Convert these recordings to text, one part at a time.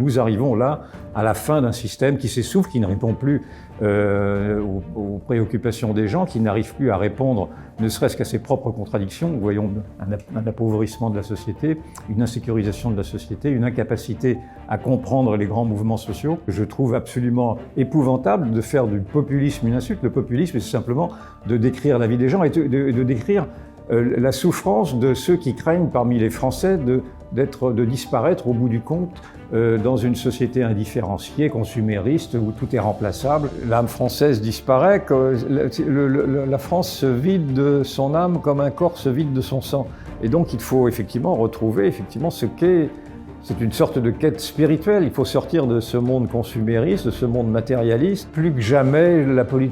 Nous arrivons là à la fin d'un système qui s'essouffle, qui ne répond plus aux préoccupations des gens, qui n'arrive plus à répondre ne serait-ce qu'à ses propres contradictions. Nous voyons un appauvrissement de la société, une insécurisation de la société, une incapacité à comprendre les grands mouvements sociaux. Je trouve absolument épouvantable de faire du populisme une insulte. Le populisme, c'est simplement de décrire la vie des gens et de décrire la souffrance de ceux qui craignent parmi les Français de disparaître au bout du compte dans une société indifférenciée, consumériste, où tout est remplaçable. L'âme française disparaît, la France se vide de son âme comme un corps se vide de son sang. Et donc il faut effectivement retrouver ce qu'est. C'est une sorte de quête spirituelle. Il faut sortir de ce monde consumériste, de ce monde matérialiste. Plus que jamais,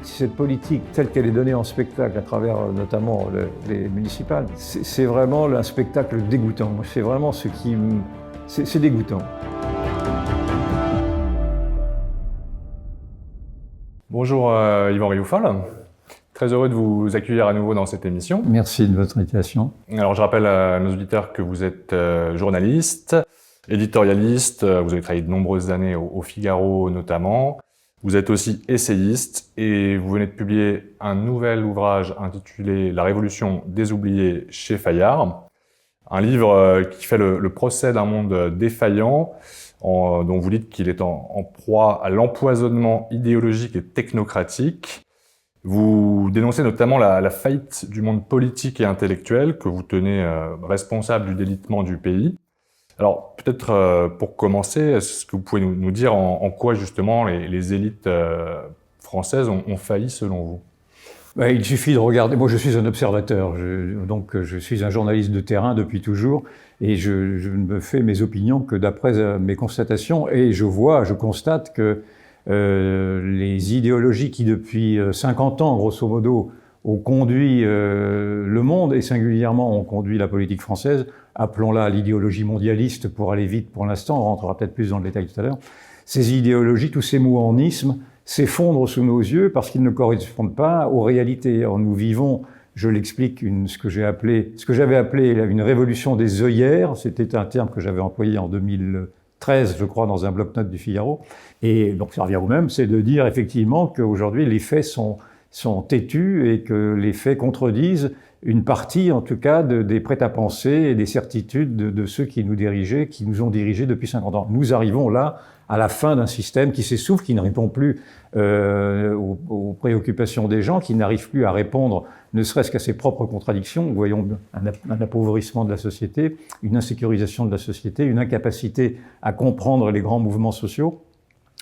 cette politique telle qu'elle est donnée en spectacle à travers notamment les municipales, c'est vraiment un spectacle dégoûtant. C'est vraiment c'est dégoûtant. Bonjour Yvan Rioufol. Très heureux de vous accueillir à nouveau dans cette émission. Merci de votre invitation. Alors je rappelle à nos auditeurs que vous êtes journaliste, éditorialiste, vous avez travaillé de nombreuses années au Figaro notamment. Vous êtes aussi essayiste et vous venez de publier un nouvel ouvrage intitulé « La révolution des oubliés » chez Fayard. Un livre qui fait le procès d'un monde défaillant, dont vous dites qu'il est en proie à l'empoisonnement idéologique et technocratique. Vous dénoncez notamment la faillite du monde politique et intellectuel que vous tenez responsable du délitement du pays. Alors peut-être pour commencer, est-ce que vous pouvez nous dire en quoi justement les élites françaises ont failli selon vous? Il suffit de regarder. Moi, je suis un observateur, donc je suis un journaliste de terrain depuis toujours, et je ne me fais mes opinions que d'après mes constatations, et je constate que les idéologies qui depuis 50 ans, grosso modo, ont conduit le monde, et singulièrement ont conduit la politique française, appelons-la l'idéologie mondialiste pour aller vite pour l'instant, on rentrera peut-être plus dans le détail tout à l'heure, ces idéologies, tous ces mots en isme, s'effondrent sous nos yeux parce qu'ils ne correspondent pas aux réalités. Alors nous vivons, je l'explique, ce que j'avais appelé une révolution des œillères. C'était un terme que j'avais employé en 2013, je crois, dans un bloc-notes du Figaro. Et donc ça revient au même, c'est de dire effectivement qu'aujourd'hui les faits sont têtus et que les faits contredisent une partie, en tout cas, des prêt-à-penser et des certitudes de ceux qui nous ont dirigés depuis 50 ans. Nous arrivons là à la fin d'un système qui s'essouffle, qui ne répond plus aux préoccupations des gens, qui n'arrive plus à répondre ne serait-ce qu'à ses propres contradictions. Nous voyons un appauvrissement de la société, une insécurisation de la société, une incapacité à comprendre les grands mouvements sociaux.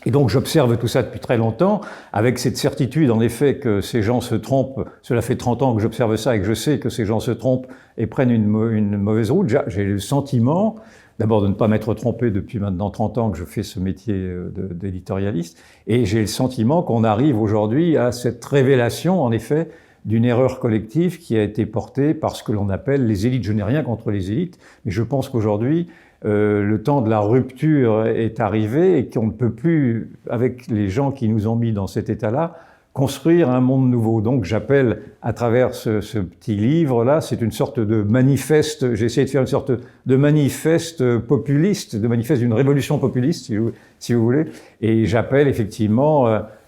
Et donc j'observe tout ça depuis très longtemps, avec cette certitude en effet que ces gens se trompent. Cela fait 30 ans que j'observe ça et que je sais que ces gens se trompent et prennent une mauvaise route. J'ai le sentiment, d'abord de ne pas m'être trompé depuis maintenant 30 ans que je fais ce métier d'éditorialiste, et j'ai le sentiment qu'on arrive aujourd'hui à cette révélation en effet d'une erreur collective qui a été portée par ce que l'on appelle les élites. Je n'ai rien contre les élites, mais je pense qu'aujourd'hui, le temps de la rupture est arrivé et qu'on ne peut plus, avec les gens qui nous ont mis dans cet état-là, construire un monde nouveau. Donc j'appelle à travers ce petit livre-là, c'est une sorte de manifeste, j'ai essayé de faire une sorte de manifeste populiste, de manifeste d'une révolution populiste, si vous voulez, et j'appelle effectivement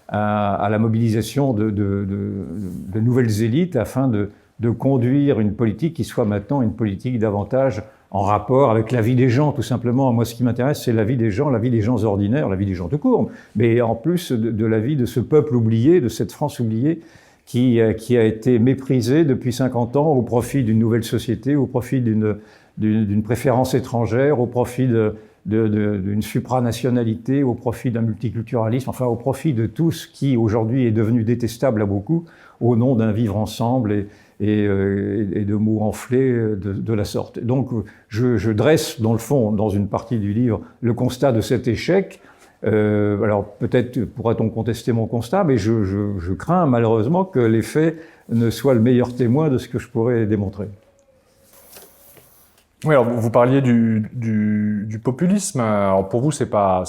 à la mobilisation de nouvelles élites afin de conduire une politique qui soit maintenant une politique davantage en rapport avec la vie des gens, tout simplement. Moi, ce qui m'intéresse, c'est la vie des gens ordinaires, la vie des gens tout court, mais en plus de la vie de ce peuple oublié, de cette France oubliée, qui a été méprisée depuis 50 ans au profit d'une nouvelle société, au profit d'une préférence étrangère, au profit d'une supranationalité, au profit d'un multiculturalisme, enfin au profit de tout ce qui aujourd'hui est devenu détestable à beaucoup, au nom d'un vivre ensemble et de mots enflés de la sorte. Donc je dresse dans le fond, dans une partie du livre, le constat de cet échec. Alors peut-être pourra-t-on contester mon constat, mais je crains malheureusement que les faits ne soient le meilleur témoin de ce que je pourrais démontrer. Oui, alors vous parliez du populisme. Alors pour vous, c'est pas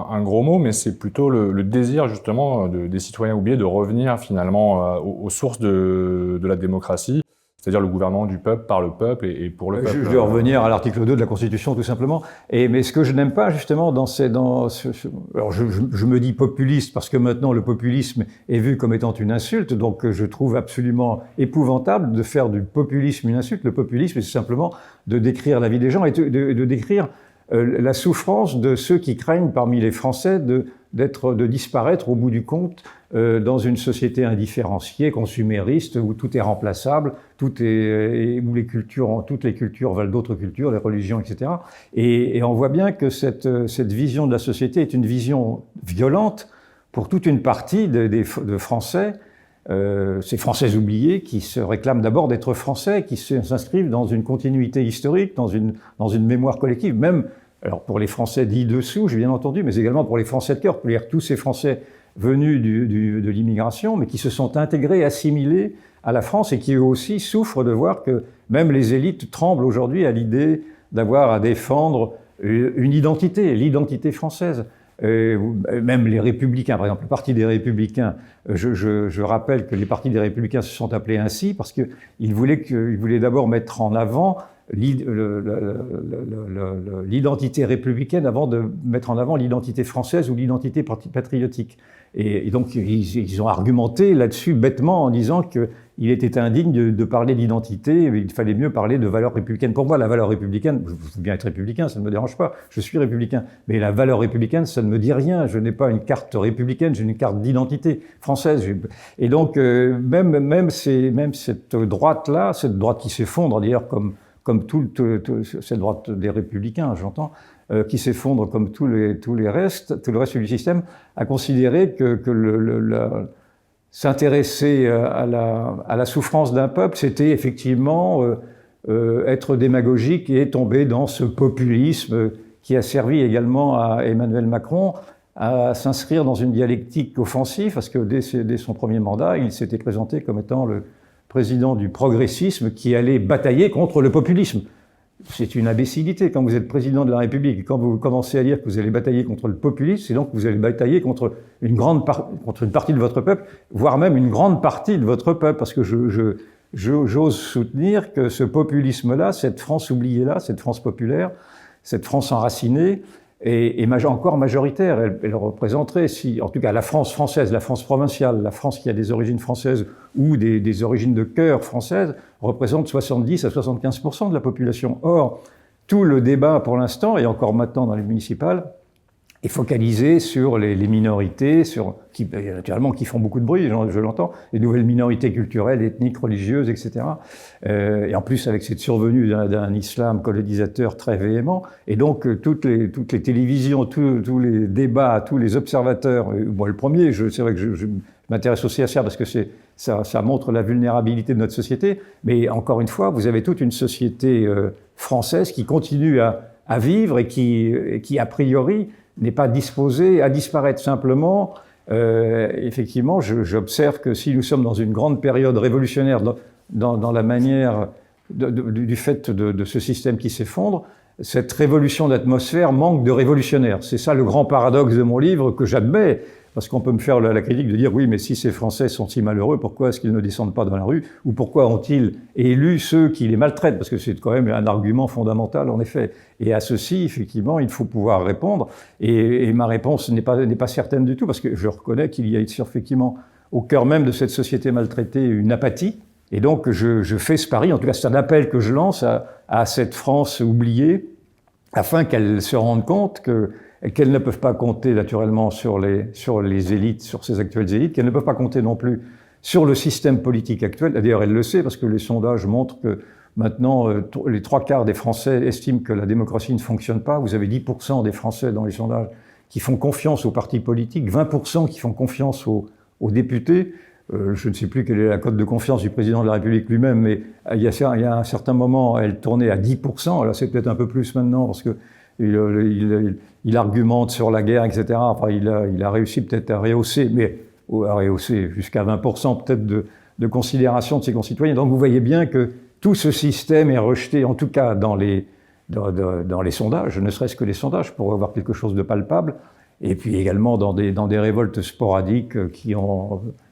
un gros mot, mais c'est plutôt le désir justement des citoyens oubliés de revenir finalement aux sources de la démocratie, c'est-à-dire le gouvernement du peuple, par le peuple et pour le peuple. Je vais revenir à l'article 2 de la Constitution, tout simplement. Mais ce que je n'aime pas, justement, alors je me dis populiste, parce que maintenant, le populisme est vu comme étant une insulte, donc je trouve absolument épouvantable de faire du populisme une insulte. Le populisme, c'est simplement de décrire la vie des gens et de décrire la souffrance de ceux qui craignent, parmi les Français, de disparaître au bout du compte dans une société indifférenciée, consumériste, où tout est remplaçable, où toutes les cultures valent d'autres cultures, les religions, etc. Et on voit bien que cette vision de la société est une vision violente pour toute une partie de Français, ces Français oubliés qui se réclament d'abord d'être Français, qui s'inscrivent dans une continuité historique, dans une mémoire collective, même alors pour les Français dits dessous, j'ai bien entendu, mais également pour les Français de cœur, pour dire tous ces Français venus de l'immigration, mais qui se sont intégrés, assimilés à la France et qui eux aussi souffrent de voir que même les élites tremblent aujourd'hui à l'idée d'avoir à défendre une identité, l'identité française. Même les Républicains, par exemple, le Parti des Républicains, je rappelle que les partis des Républicains se sont appelés ainsi parce qu'ils voulaient d'abord mettre en avant l'identité républicaine avant de mettre en avant l'identité française ou l'identité patriotique. Et donc, ils ont argumenté là-dessus bêtement en disant qu'il était indigne de parler d'identité, il fallait mieux parler de valeurs républicaines. Pour moi, la valeur républicaine, je veux bien être républicain, ça ne me dérange pas, je suis républicain, mais la valeur républicaine, ça ne me dit rien, je n'ai pas une carte républicaine, j'ai une carte d'identité française. Et donc, même cette droite-là, cette droite qui s'effondre d'ailleurs comme cette droite des Républicains, j'entends, qui s'effondre comme tout le reste du système, a considéré que s'intéresser à la souffrance d'un peuple, c'était effectivement être démagogique et tomber dans ce populisme qui a servi également à Emmanuel Macron à s'inscrire dans une dialectique offensive, parce que dès son premier mandat, il s'était présenté comme étant le président du progressisme qui allait batailler contre le populisme. C'est une imbécilité. Quand vous êtes président de la République et quand vous commencez à dire que vous allez batailler contre le populisme, c'est donc que vous allez batailler contre une partie de votre peuple, voire même une grande partie de votre peuple, parce que j'ose soutenir que ce populisme-là, cette France oubliée-là, cette France populaire, cette France enracinée, est encore majoritaire. Elle représenterait, en tout cas la France française, la France provinciale, la France qui a des origines françaises ou des origines de cœur françaises, représente 70 à 75% de la population. Or, tout le débat pour l'instant, et encore maintenant dans les municipales, est focalisé sur les minorités, qui naturellement qui font beaucoup de bruit, je l'entends, les nouvelles minorités culturelles, ethniques, religieuses, etc. Et en plus avec cette survenue d'un islam colonisateur très véhément, et donc toutes les télévisions, tous les débats, tous les observateurs, moi le premier, c'est vrai que je m'intéresse aussi à ça parce que ça montre la vulnérabilité de notre société, mais encore une fois, vous avez toute une société française qui continue à vivre et qui a priori n'est pas disposé à disparaître. Simplement, effectivement, j'observe que si nous sommes dans une grande période révolutionnaire dans la manière du fait de ce système qui s'effondre, cette révolution d'atmosphère manque de révolutionnaires. C'est ça le grand paradoxe de mon livre que j'admets, parce qu'on peut me faire la critique de dire oui, mais si ces Français sont si malheureux, pourquoi est-ce qu'ils ne descendent pas dans la rue? Ou pourquoi ont-ils élu ceux qui les maltraitent? Parce que c'est quand même un argument fondamental, en effet. Et à ceci, effectivement, il faut pouvoir répondre. Et ma réponse n'est pas certaine du tout, parce que je reconnais qu'il y a effectivement au cœur même de cette société maltraitée une apathie. Et donc, je fais ce pari, en tout cas c'est un appel que je lance à cette France oubliée, afin qu'elle se rende compte qu'elles ne peuvent pas compter naturellement sur les élites, sur ces actuelles élites, qu'elles ne peuvent pas compter non plus sur le système politique actuel. D'ailleurs, elle le sait, parce que les sondages montrent que maintenant, les 3/4 des Français estiment que la démocratie ne fonctionne pas. Vous avez 10% des Français dans les sondages qui font confiance aux partis politiques, 20% qui font confiance aux députés. Je ne sais plus quelle est la cote de confiance du président de la République lui-même, mais il y a un certain moment, elle tournait à 10%. Là, c'est peut-être un peu plus maintenant, parce que il argumente sur la guerre, etc. Enfin, il a réussi peut-être à rehausser jusqu'à 20% peut-être de considération de ses concitoyens. Donc vous voyez bien que tout ce système est rejeté, en tout cas dans les sondages, ne serait-ce que les sondages, pour avoir quelque chose de palpable. et puis également dans des révoltes sporadiques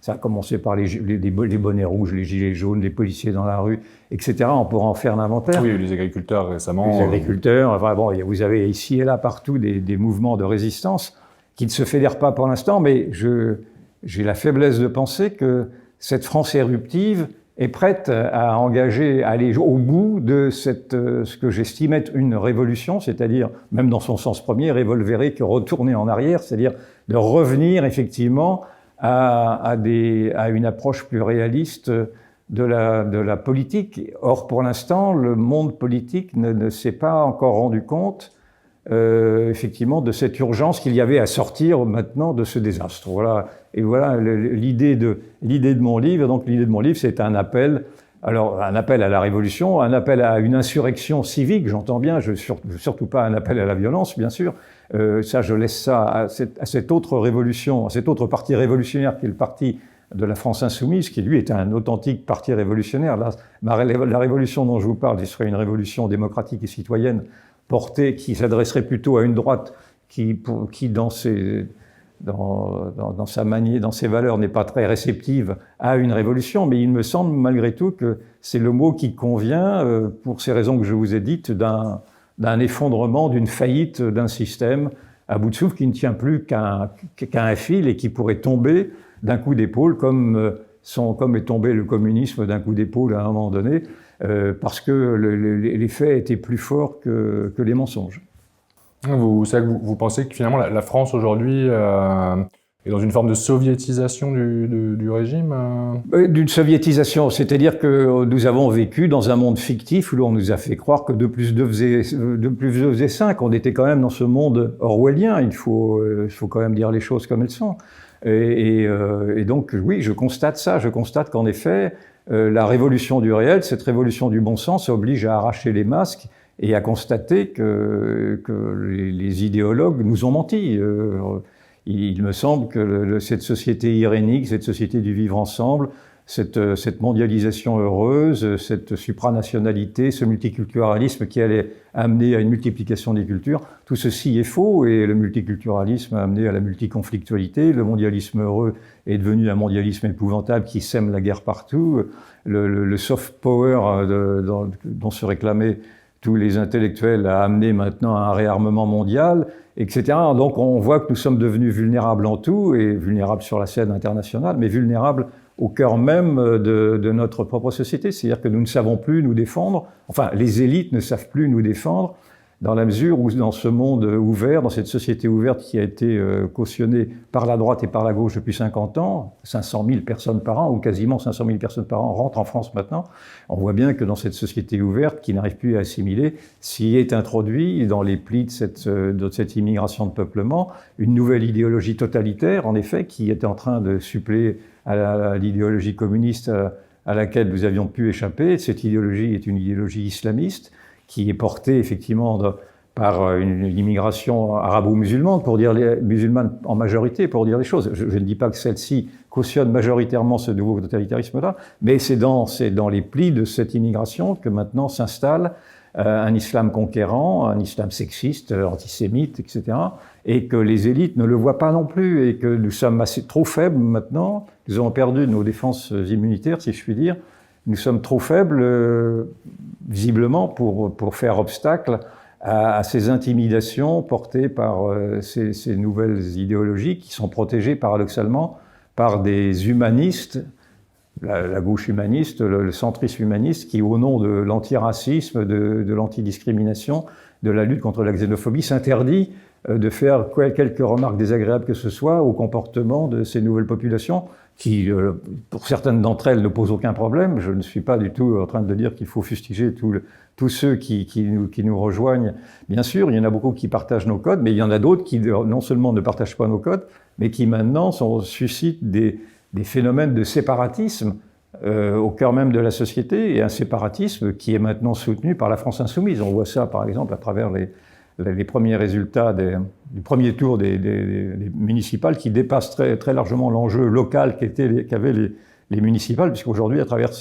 ça a commencé par les bonnets rouges, les gilets jaunes, les policiers dans la rue, etc. On pourra en faire l'inventaire. Oui, les agriculteurs récemment. Les agriculteurs, enfin bon, vous avez ici et là partout des mouvements de résistance qui ne se fédèrent pas pour l'instant, mais j'ai la faiblesse de penser que cette France éruptive est prête à engager, à aller au bout de ce que j'estime être une révolution, c'est-à-dire, même dans son sens premier, revolverer que retourner en arrière, c'est-à-dire de revenir effectivement à une approche plus réaliste de la politique. Or, pour l'instant, le monde politique ne s'est pas encore rendu compte effectivement de cette urgence qu'il y avait à sortir maintenant de ce désastre. Voilà. Et voilà l'idée de mon livre. Donc l'idée de mon livre, c'est un appel à la révolution, un appel à une insurrection civique, j'entends bien, surtout pas un appel à la violence, bien sûr. Ça, je laisse ça à cette autre révolution, à cet autre parti révolutionnaire qui est le parti de la France insoumise, qui lui est un authentique parti révolutionnaire. Là, la révolution dont je vous parle, ce serait une révolution démocratique et citoyenne qui s'adresserait plutôt à une droite qui dans ses valeurs n'est pas très réceptive à une révolution, mais il me semble malgré tout que c'est le mot qui convient pour ces raisons que je vous ai dites d'un effondrement, d'une faillite d'un système à bout de souffle qui ne tient plus qu'à un fil et qui pourrait tomber d'un coup d'épaule comme est tombé le communisme d'un coup d'épaule à un moment donné, parce que les faits étaient plus forts que les mensonges. Vous pensez que finalement la France aujourd'hui est dans une forme de soviétisation du régime D'une soviétisation, c'est-à-dire que nous avons vécu dans un monde fictif où on nous a fait croire que 2 plus 2 faisait 5. On était quand même dans ce monde orwellien, il faut quand même dire les choses comme elles sont. Et donc oui, je constate ça, je constate qu'en effet, la révolution du réel, cette révolution du bon sens oblige à arracher les masques et à constater que les idéologues nous ont menti. Il me semble que cette société irénique, cette société du vivre ensemble, cette mondialisation heureuse, cette supranationalité, ce multiculturalisme qui allait amener à une multiplication des cultures, tout ceci est faux et le multiculturalisme a amené à la multiconflictualité. Le mondialisme heureux est devenu un mondialisme épouvantable qui sème la guerre partout. Le soft power dont se réclamaient tous les intellectuels a amené maintenant à un réarmement mondial, etc. Donc on voit que nous sommes devenus vulnérables en tout, et vulnérables sur la scène internationale, mais vulnérables au cœur même de notre propre société. C'est-à-dire que nous ne savons plus nous défendre, enfin les élites ne savent plus nous défendre, dans la mesure où dans ce monde ouvert, dans cette société ouverte qui a été cautionnée par la droite et par la gauche depuis 50 ans, 500 000 personnes par an, ou quasiment 500 000 personnes par an rentrent en France maintenant, on voit bien que dans cette société ouverte qui n'arrive plus à assimiler, s'y est introduit dans les plis de cette immigration de peuplement, une nouvelle idéologie totalitaire, en effet, qui est en train de suppléer à l'idéologie communiste à laquelle nous avions pu échapper. Cette idéologie est une idéologie islamiste, qui est portée effectivement par une immigration arabo-musulmane, musulmane en majorité, pour dire les choses. Je ne dis pas que celle-ci cautionne majoritairement ce nouveau totalitarisme-là, mais c'est dans les plis de cette immigration que maintenant s'installe un islam conquérant, un islam sexiste, antisémite, etc., et que les élites ne le voient pas non plus, et que nous sommes trop faibles maintenant, nous avons perdu nos défenses immunitaires, si je puis dire. Nous sommes trop faibles, visiblement, pour faire obstacle à ces intimidations portées par ces nouvelles idéologies qui sont protégées paradoxalement par des humanistes, la gauche humaniste, le centrisme humaniste, qui, au nom de l'antiracisme, de l'antidiscrimination, de la lutte contre la xénophobie, s'interdit de faire quelques remarques désagréables que ce soit au comportement de ces nouvelles populations, qui, pour certaines d'entre elles, ne posent aucun problème. Je ne suis pas du tout en train de dire qu'il faut fustiger tous ceux qui nous rejoignent. Bien sûr, il y en a beaucoup qui partagent nos codes, mais il y en a d'autres qui non seulement ne partagent pas nos codes, mais qui maintenant suscitent des phénomènes de séparatisme au cœur même de la société, et un séparatisme qui est maintenant soutenu par la France insoumise. On voit ça, par exemple, à travers les premiers résultats du premier tour des municipales, qui dépassent très, très largement l'enjeu local qu'avaient les municipales, puisqu'aujourd'hui, à travers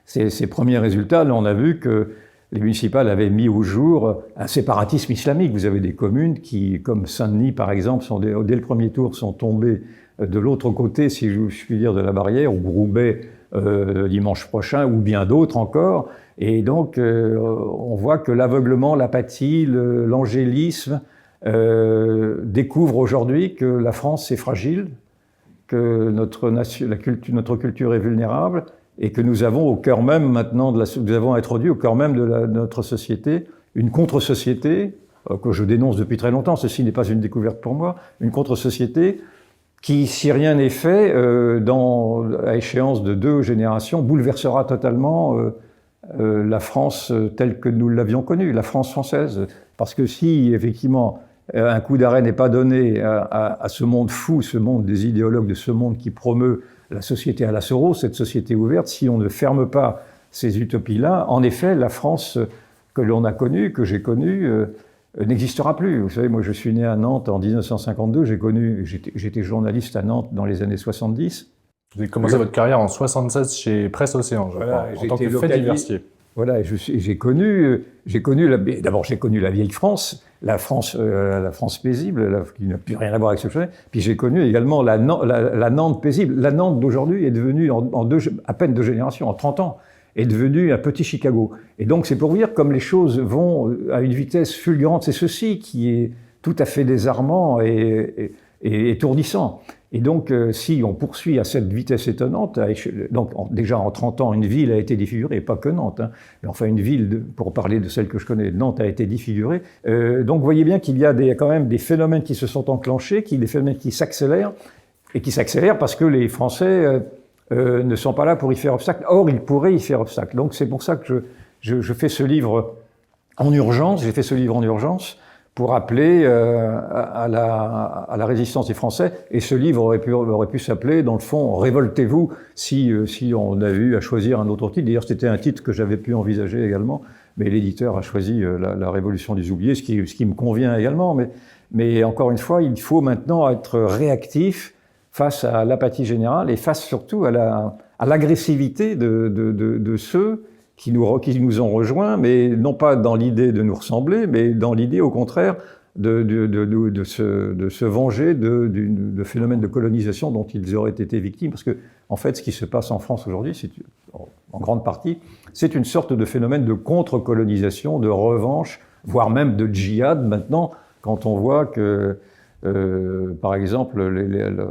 ces premiers résultats, là, on a vu que les municipales avaient mis au jour un séparatisme islamique. Vous avez des communes qui, comme Saint-Denis par exemple, dès le premier tour sont tombées de l'autre côté, si je puis dire, de la barrière, ou Roubaix dimanche prochain, ou bien d'autres encore. Et donc, on voit que l'aveuglement, l'apathie, l'angélisme découvrent aujourd'hui que la France est fragile, que notre culture est vulnérable, et que nous avons au cœur même maintenant, nous avons introduit au cœur même de notre société une contre-société, que je dénonce depuis très longtemps, ceci n'est pas une découverte pour moi, une contre-société qui, si rien n'est fait, à échéance de 2 générations, bouleversera totalement la France telle que nous l'avions connue, la France française. Parce que si, effectivement, un coup d'arrêt n'est pas donné à ce monde fou, ce monde des idéologues de ce monde qui promeut la société à la Soros, cette société ouverte, si on ne ferme pas ces utopies-là, en effet, la France que l'on a connue, que j'ai connue, n'existera plus. Vous savez, moi je suis né à Nantes en 1952, j'étais journaliste à Nantes dans les années 70. Vous avez commencé votre carrière en 76 chez Presse Océan, je crois, en tant que fait diversier. Voilà, et j'ai connu d'abord j'ai connu la vieille France, la France paisible, qui n'a plus rien à voir avec ce que je fais. Puis j'ai connu également la Nantes paisible. La Nantes d'aujourd'hui est devenue, à peine 2 générations, en 30 ans, est devenue un petit Chicago. Et donc c'est pour vous dire comme les choses vont à une vitesse fulgurante. C'est ceci qui est tout à fait désarmant et étourdissant. Et donc, si on poursuit à cette vitesse étonnante, déjà en 30 ans, une ville a été défigurée, pas que Nantes, hein, mais enfin une ville, pour parler de celle que je connais, Nantes a été défigurée. Donc, vous voyez bien qu'il y a quand même des phénomènes qui se sont enclenchés, des phénomènes qui s'accélèrent, et qui s'accélèrent parce que les Français ne sont pas là pour y faire obstacle. Or, ils pourraient y faire obstacle. Donc, c'est pour ça que je fais ce livre en urgence. J'ai fait ce livre en urgence pour appeler à la résistance des Français. Et ce livre aurait pu s'appeler, dans le fond, « Révoltez-vous » si on avait eu à choisir un autre titre. D'ailleurs, c'était un titre que j'avais pu envisager également, mais l'éditeur a choisi la Révolution des oubliés, ce qui me convient également. Mais encore une fois, il faut maintenant être réactif face à l'apathie générale et face surtout à l'agressivité de ceux qui nous ont rejoints, mais non pas dans l'idée de nous ressembler, mais dans l'idée, au contraire, de se venger de phénomènes de colonisation dont ils auraient été victimes. Parce que, en fait, ce qui se passe en France aujourd'hui, en grande partie, c'est une sorte de phénomène de contre-colonisation, de revanche, voire même de djihad maintenant, quand on voit que, par exemple,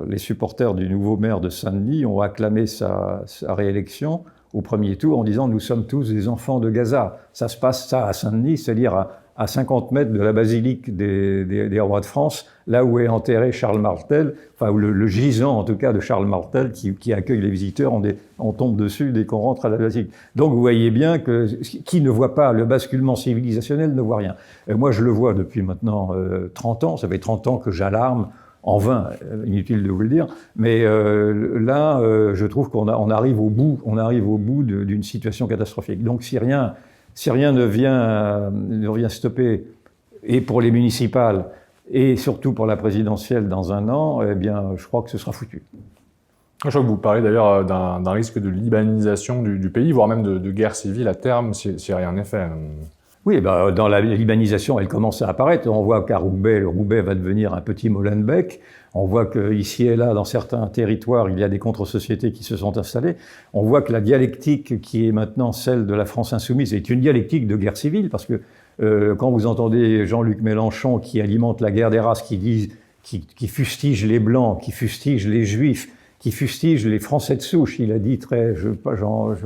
les supporters du nouveau maire de Saint-Denis ont acclamé sa réélection au premier tour en disant « Nous sommes tous des enfants de Gaza ». Ça se passe à Saint-Denis, c'est-à-dire à 50 mètres de la basilique des rois de France, là où est enterré Charles Martel, enfin le gisant en tout cas de Charles Martel qui accueille les visiteurs, on tombe dessus dès qu'on rentre à la basilique. Donc vous voyez bien que qui ne voit pas le basculement civilisationnel ne voit rien. Moi je le vois depuis maintenant 30 ans, ça fait 30 ans que j'alarme, en vain, inutile de vous le dire, mais là, je trouve qu'on arrive au bout d'une situation catastrophique. Donc si rien ne vient stopper, et pour les municipales, et surtout pour la présidentielle dans 1 an, eh bien, je crois que ce sera foutu. Je crois que vous parlez d'ailleurs d'un risque de libanisation du pays, voire même de guerre civile à terme, si rien n'est fait. Oui, dans la libanisation, elle commence à apparaître. On voit qu'à Roubaix, Roubaix va devenir un petit Molenbeek. On voit qu'ici et là, dans certains territoires, il y a des contre-sociétés qui se sont installées. On voit que la dialectique qui est maintenant celle de la France insoumise est une dialectique de guerre civile, parce que quand vous entendez Jean-Luc Mélenchon qui alimente la guerre des races, qui fustige les Blancs, qui fustige les Juifs, qui fustige les Français de souche, il a dit je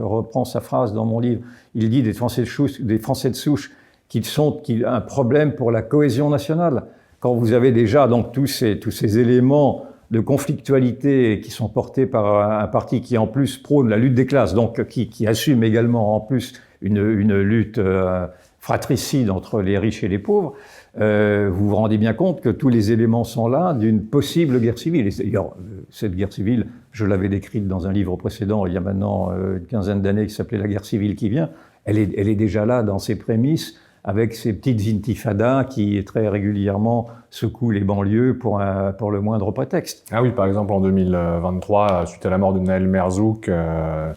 reprends sa phrase dans mon livre, il dit des Français de souche qu'ils sont un problème pour la cohésion nationale. Quand vous avez déjà donc tous ces éléments de conflictualité qui sont portés par un parti qui en plus prône la lutte des classes, donc qui assume également en plus une lutte fratricide entre les riches et les pauvres, vous vous rendez bien compte que tous les éléments sont là d'une possible guerre civile. Et d'ailleurs, cette guerre civile, je l'avais décrite dans un livre précédent, il y a maintenant une quinzaine d'années, qui s'appelait « La guerre civile qui vient ». Elle est déjà là dans ses prémices, avec ces petites intifadas qui très régulièrement secouent les banlieues pour le moindre prétexte. Ah oui, par exemple en 2023, suite à la mort de Naël Merzouk.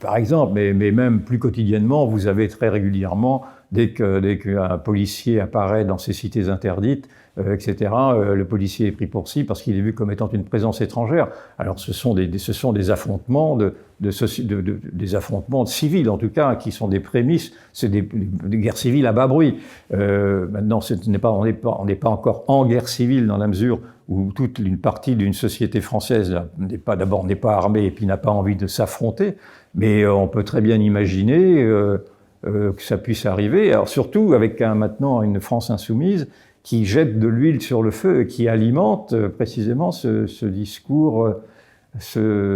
Par exemple, mais même plus quotidiennement, vous avez très régulièrement dès qu'un policier apparaît dans ces cités interdites, etc., le policier est pris pour cible parce qu'il est vu comme étant une présence étrangère. Alors ce sont des affrontements des affrontements civils, en tout cas, qui sont des prémices, c'est des guerres civiles à bas bruit. Maintenant, on n'est pas encore en guerre civile dans la mesure où toute une partie d'une société française n'est pas armée et puis n'a pas envie de s'affronter, mais on peut très bien imaginer que ça puisse arriver. Alors surtout avec maintenant une France insoumise qui jette de l'huile sur le feu et qui alimente précisément ce discours, qui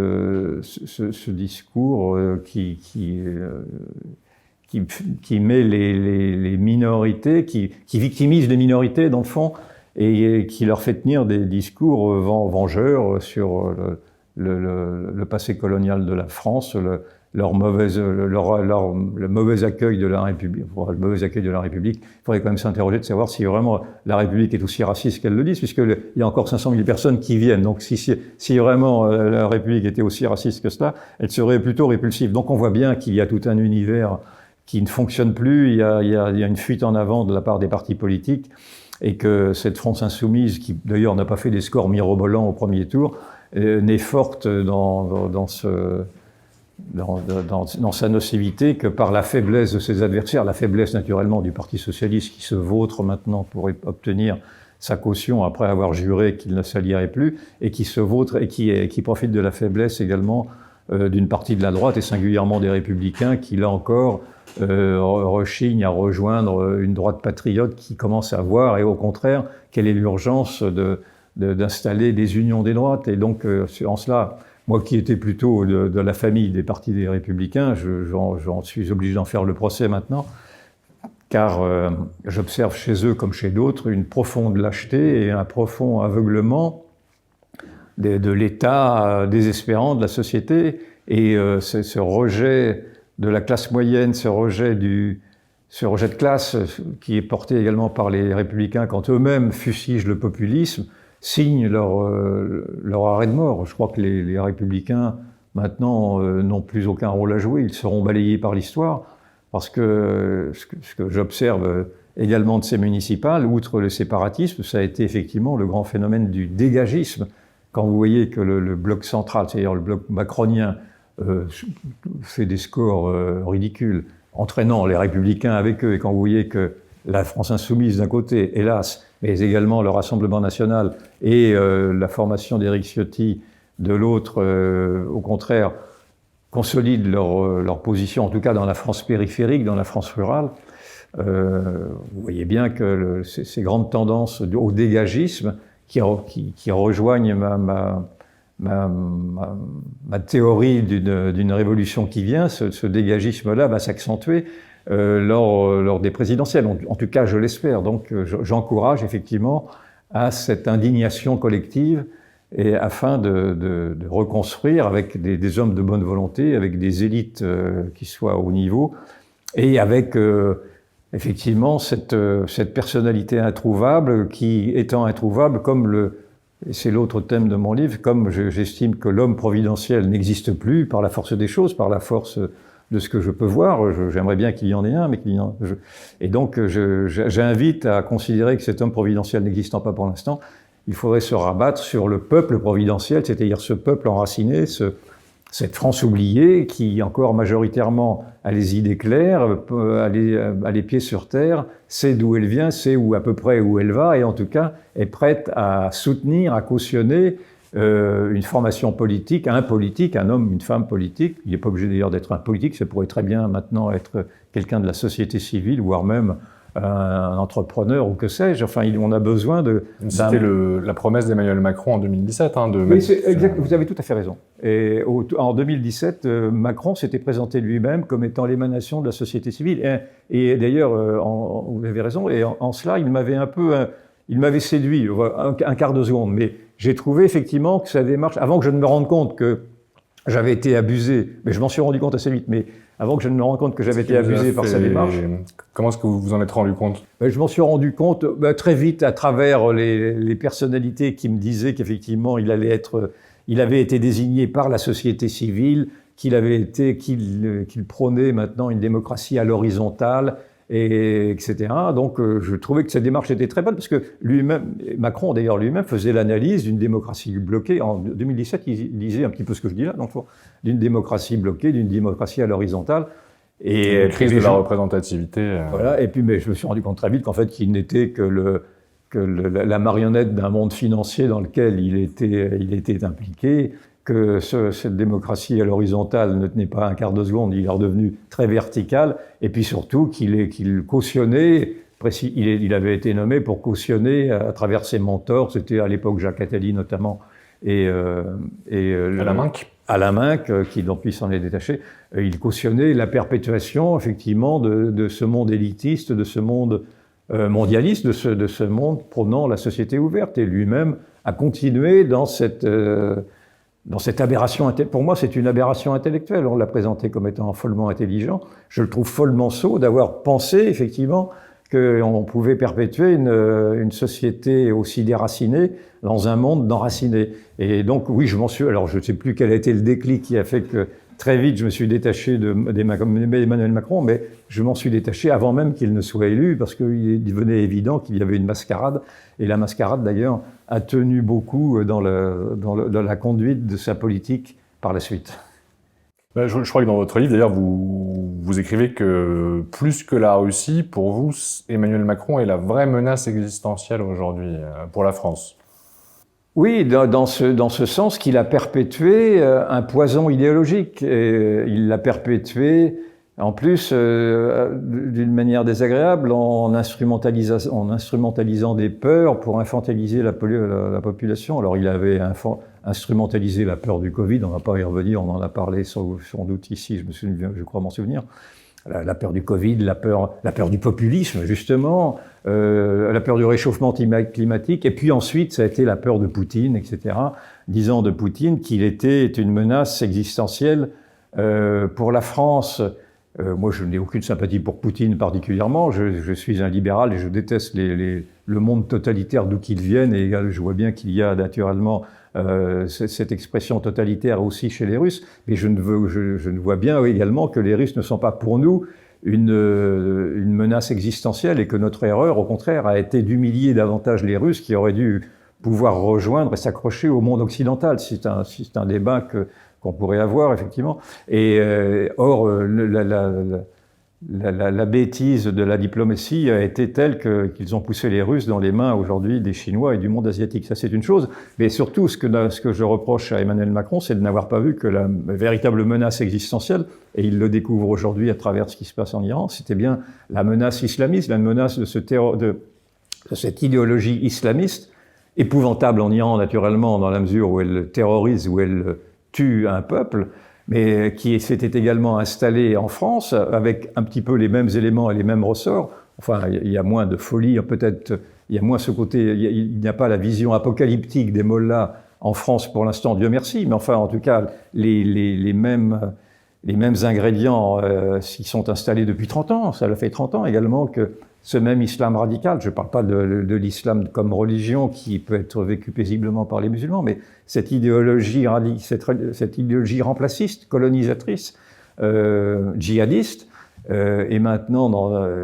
met les minorités, qui victimise les minorités dans le fond, et qui leur fait tenir des discours vengeurs sur le passé colonial de la France, le mauvais accueil de la République. Le mauvais accueil de la République, il faudrait quand même s'interroger de savoir si vraiment la République est aussi raciste qu'elle le dit, puisqu'il y a encore 500 000 personnes qui viennent. Donc si vraiment la République était aussi raciste que cela, elle serait plutôt répulsive. Donc on voit bien qu'il y a tout un univers qui ne fonctionne plus, il y a une fuite en avant de la part des partis politiques, et que cette France insoumise, qui d'ailleurs n'a pas fait des scores mirobolants au premier tour, n'est forte dans sa nocivité que par la faiblesse de ses adversaires, la faiblesse naturellement du Parti socialiste qui se vautre maintenant pour obtenir sa caution après avoir juré qu'il ne s'allierait plus, et qui se vautre et qui profite de la faiblesse également d'une partie de la droite et singulièrement des Républicains qui, là encore, rechignent à rejoindre une droite patriote qui commence à voir, et au contraire, quelle est l'urgence d'installer des unions des droites. Et donc, en cela, moi qui étais plutôt de la famille des partis des Républicains, j'en suis obligé d'en faire le procès maintenant, car j'observe chez eux comme chez d'autres une profonde lâcheté et un profond aveuglement de l'état désespérant de la société, et ce rejet de la classe moyenne, ce rejet de classe qui est porté également par les Républicains quand eux-mêmes fustigent le populisme, signe leur arrêt de mort. Je crois que les Républicains, maintenant, n'ont plus aucun rôle à jouer. Ils seront balayés par l'histoire, parce que ce que j'observe également de ces municipales, outre le séparatisme, ça a été effectivement le grand phénomène du dégagisme. Quand vous voyez que le bloc central, c'est-à-dire le bloc macronien, fait des scores ridicules, entraînant les Républicains avec eux, et quand vous voyez que la France insoumise d'un côté, hélas, mais également le Rassemblement national et la formation d'Éric Ciotti de l'autre, au contraire, consolident leur position, en tout cas dans la France périphérique, dans la France rurale, vous voyez bien que ces grandes tendances au dégagisme qui rejoignent ma théorie d'une révolution qui vient, ce dégagisme-là va s'accentuer lors des présidentielles. En tout cas, je l'espère. Donc, j'encourage effectivement à cette indignation collective, et afin de reconstruire avec des hommes de bonne volonté, avec des élites qui soient au niveau, et avec effectivement cette personnalité introuvable qui, étant introuvable, et c'est l'autre thème de mon livre, comme j'estime que l'homme providentiel n'existe plus par la force des choses, par la force de ce que je peux voir. J'aimerais bien qu'il y en ait un, mais et donc j'invite à considérer que cet homme providentiel n'existant pas pour l'instant, il faudrait se rabattre sur le peuple providentiel, c'est-à-dire ce peuple enraciné, cette France oubliée qui encore majoritairement a les idées claires, a les pieds sur terre, sait d'où elle vient, sait à peu près où elle va, et en tout cas est prête à soutenir, à cautionner une formation politique, un homme, une femme politique. Il n'est pas obligé d'ailleurs d'être un politique, ça pourrait très bien maintenant être quelqu'un de la société civile, voire même un entrepreneur ou que sais-je. Enfin, on a besoin de... C'était la promesse d'Emmanuel Macron en 2017. Oui, exact, vous avez tout à fait raison. Et en 2017, Macron s'était présenté lui-même comme étant l'émanation de la société civile. Et d'ailleurs, vous avez raison, et en cela, il m'avait séduit, un quart de seconde. Mais j'ai trouvé effectivement que sa démarche, avant que je ne me rende compte que j'avais été abusé, mais je m'en suis rendu compte assez vite, mais avant que je ne me rende compte que j'avais été abusé par sa démarche. Comment est-ce que vous vous en êtes rendu compte ? Je m'en suis rendu compte très vite à travers les personnalités qui me disaient qu'effectivement il avait été désigné par la société civile, qu'il prônait maintenant une démocratie à l'horizontale, et etc. Donc je trouvais que cette démarche était très bonne parce que lui-même, Macron d'ailleurs lui-même faisait l'analyse d'une démocratie bloquée. En 2017, il disait un petit peu ce que je dis là, donc d'une démocratie bloquée, d'une démocratie à l'horizontale. Et crise de la représentativité. Voilà. Et puis, mais je me suis rendu compte très vite qu'en fait, qu'il n'était que la marionnette d'un monde financier dans lequel il était impliqué, que cette démocratie à l'horizontale ne tenait pas un quart de seconde, il est redevenu très vertical, et puis surtout qu'il cautionnait, il avait été nommé pour cautionner à travers ses mentors, c'était à l'époque Jacques Attali notamment, et Alain Minc, qui depuis s'en est détaché, il cautionnait la perpétuation effectivement de ce monde élitiste, de ce monde mondialiste, de ce monde prônant la société ouverte, et lui-même a continué dans cette aberration. Pour moi, c'est une aberration intellectuelle. On l'a présenté comme étant follement intelligent. Je le trouve follement sot d'avoir pensé effectivement qu'on pouvait perpétuer une société aussi déracinée dans un monde d'enracinés. Et donc, oui, alors je ne sais plus quel a été le déclic qui a fait que très vite je me suis détaché d'Emmanuel Macron, mais je m'en suis détaché avant même qu'il ne soit élu, parce qu'il devenait évident qu'il y avait une mascarade. Et la mascarade, d'ailleurs, a tenu beaucoup dans la conduite de sa politique par la suite. Je crois que dans votre livre, d'ailleurs, vous écrivez que plus que la Russie, pour vous, Emmanuel Macron est la vraie menace existentielle aujourd'hui pour la France. Oui, dans ce sens qu'il a perpétué un poison idéologique. Et il l'a perpétué, en plus, d'une manière désagréable, en instrumentalisant des peurs pour infantiliser la population. Alors, il avait instrumentalisé la peur du Covid, on ne va pas y revenir, on en a parlé sans doute ici, je crois m'en souvenir. La peur du Covid, la peur du populisme, justement, la peur du réchauffement climatique, et puis ensuite, ça a été la peur de Poutine, etc., disant de Poutine qu'il était une menace existentielle pour la France. Moi, je n'ai aucune sympathie pour Poutine particulièrement, je suis un libéral et je déteste le monde totalitaire d'où qu'il vienne, et je vois bien qu'il y a naturellement cette expression totalitaire aussi chez les Russes, mais je ne vois bien également que les Russes ne sont pas pour nous une menace existentielle, et que notre erreur, au contraire, a été d'humilier davantage les Russes qui auraient dû pouvoir rejoindre et s'accrocher au monde occidental. C'est un débat qu'on pourrait avoir, effectivement. Et or, la bêtise de la diplomatie a été telle qu'ils ont poussé les Russes dans les mains aujourd'hui des Chinois et du monde asiatique. Ça, c'est une chose. Mais surtout, ce que je reproche à Emmanuel Macron, c'est de n'avoir pas vu que la véritable menace existentielle, et il le découvre aujourd'hui à travers ce qui se passe en Iran, c'était bien la menace islamiste, la menace de cette idéologie islamiste, épouvantable en Iran, naturellement, dans la mesure où elle terrorise, où elle tue un peuple, mais qui s'était également installé en France avec un petit peu les mêmes éléments et les mêmes ressorts. Enfin, il y a moins de folie, peut-être, il y a moins ce côté, il n'y a pas la vision apocalyptique des mollahs en France pour l'instant, Dieu merci, mais enfin, en tout cas, les mêmes ingrédients s'y sont installés depuis 30 ans. Ça fait 30 ans également que ce même islam radical, je ne parle pas de l'islam comme religion qui peut être vécue paisiblement par les musulmans, mais cette idéologie remplaciste, colonisatrice, djihadiste, est maintenant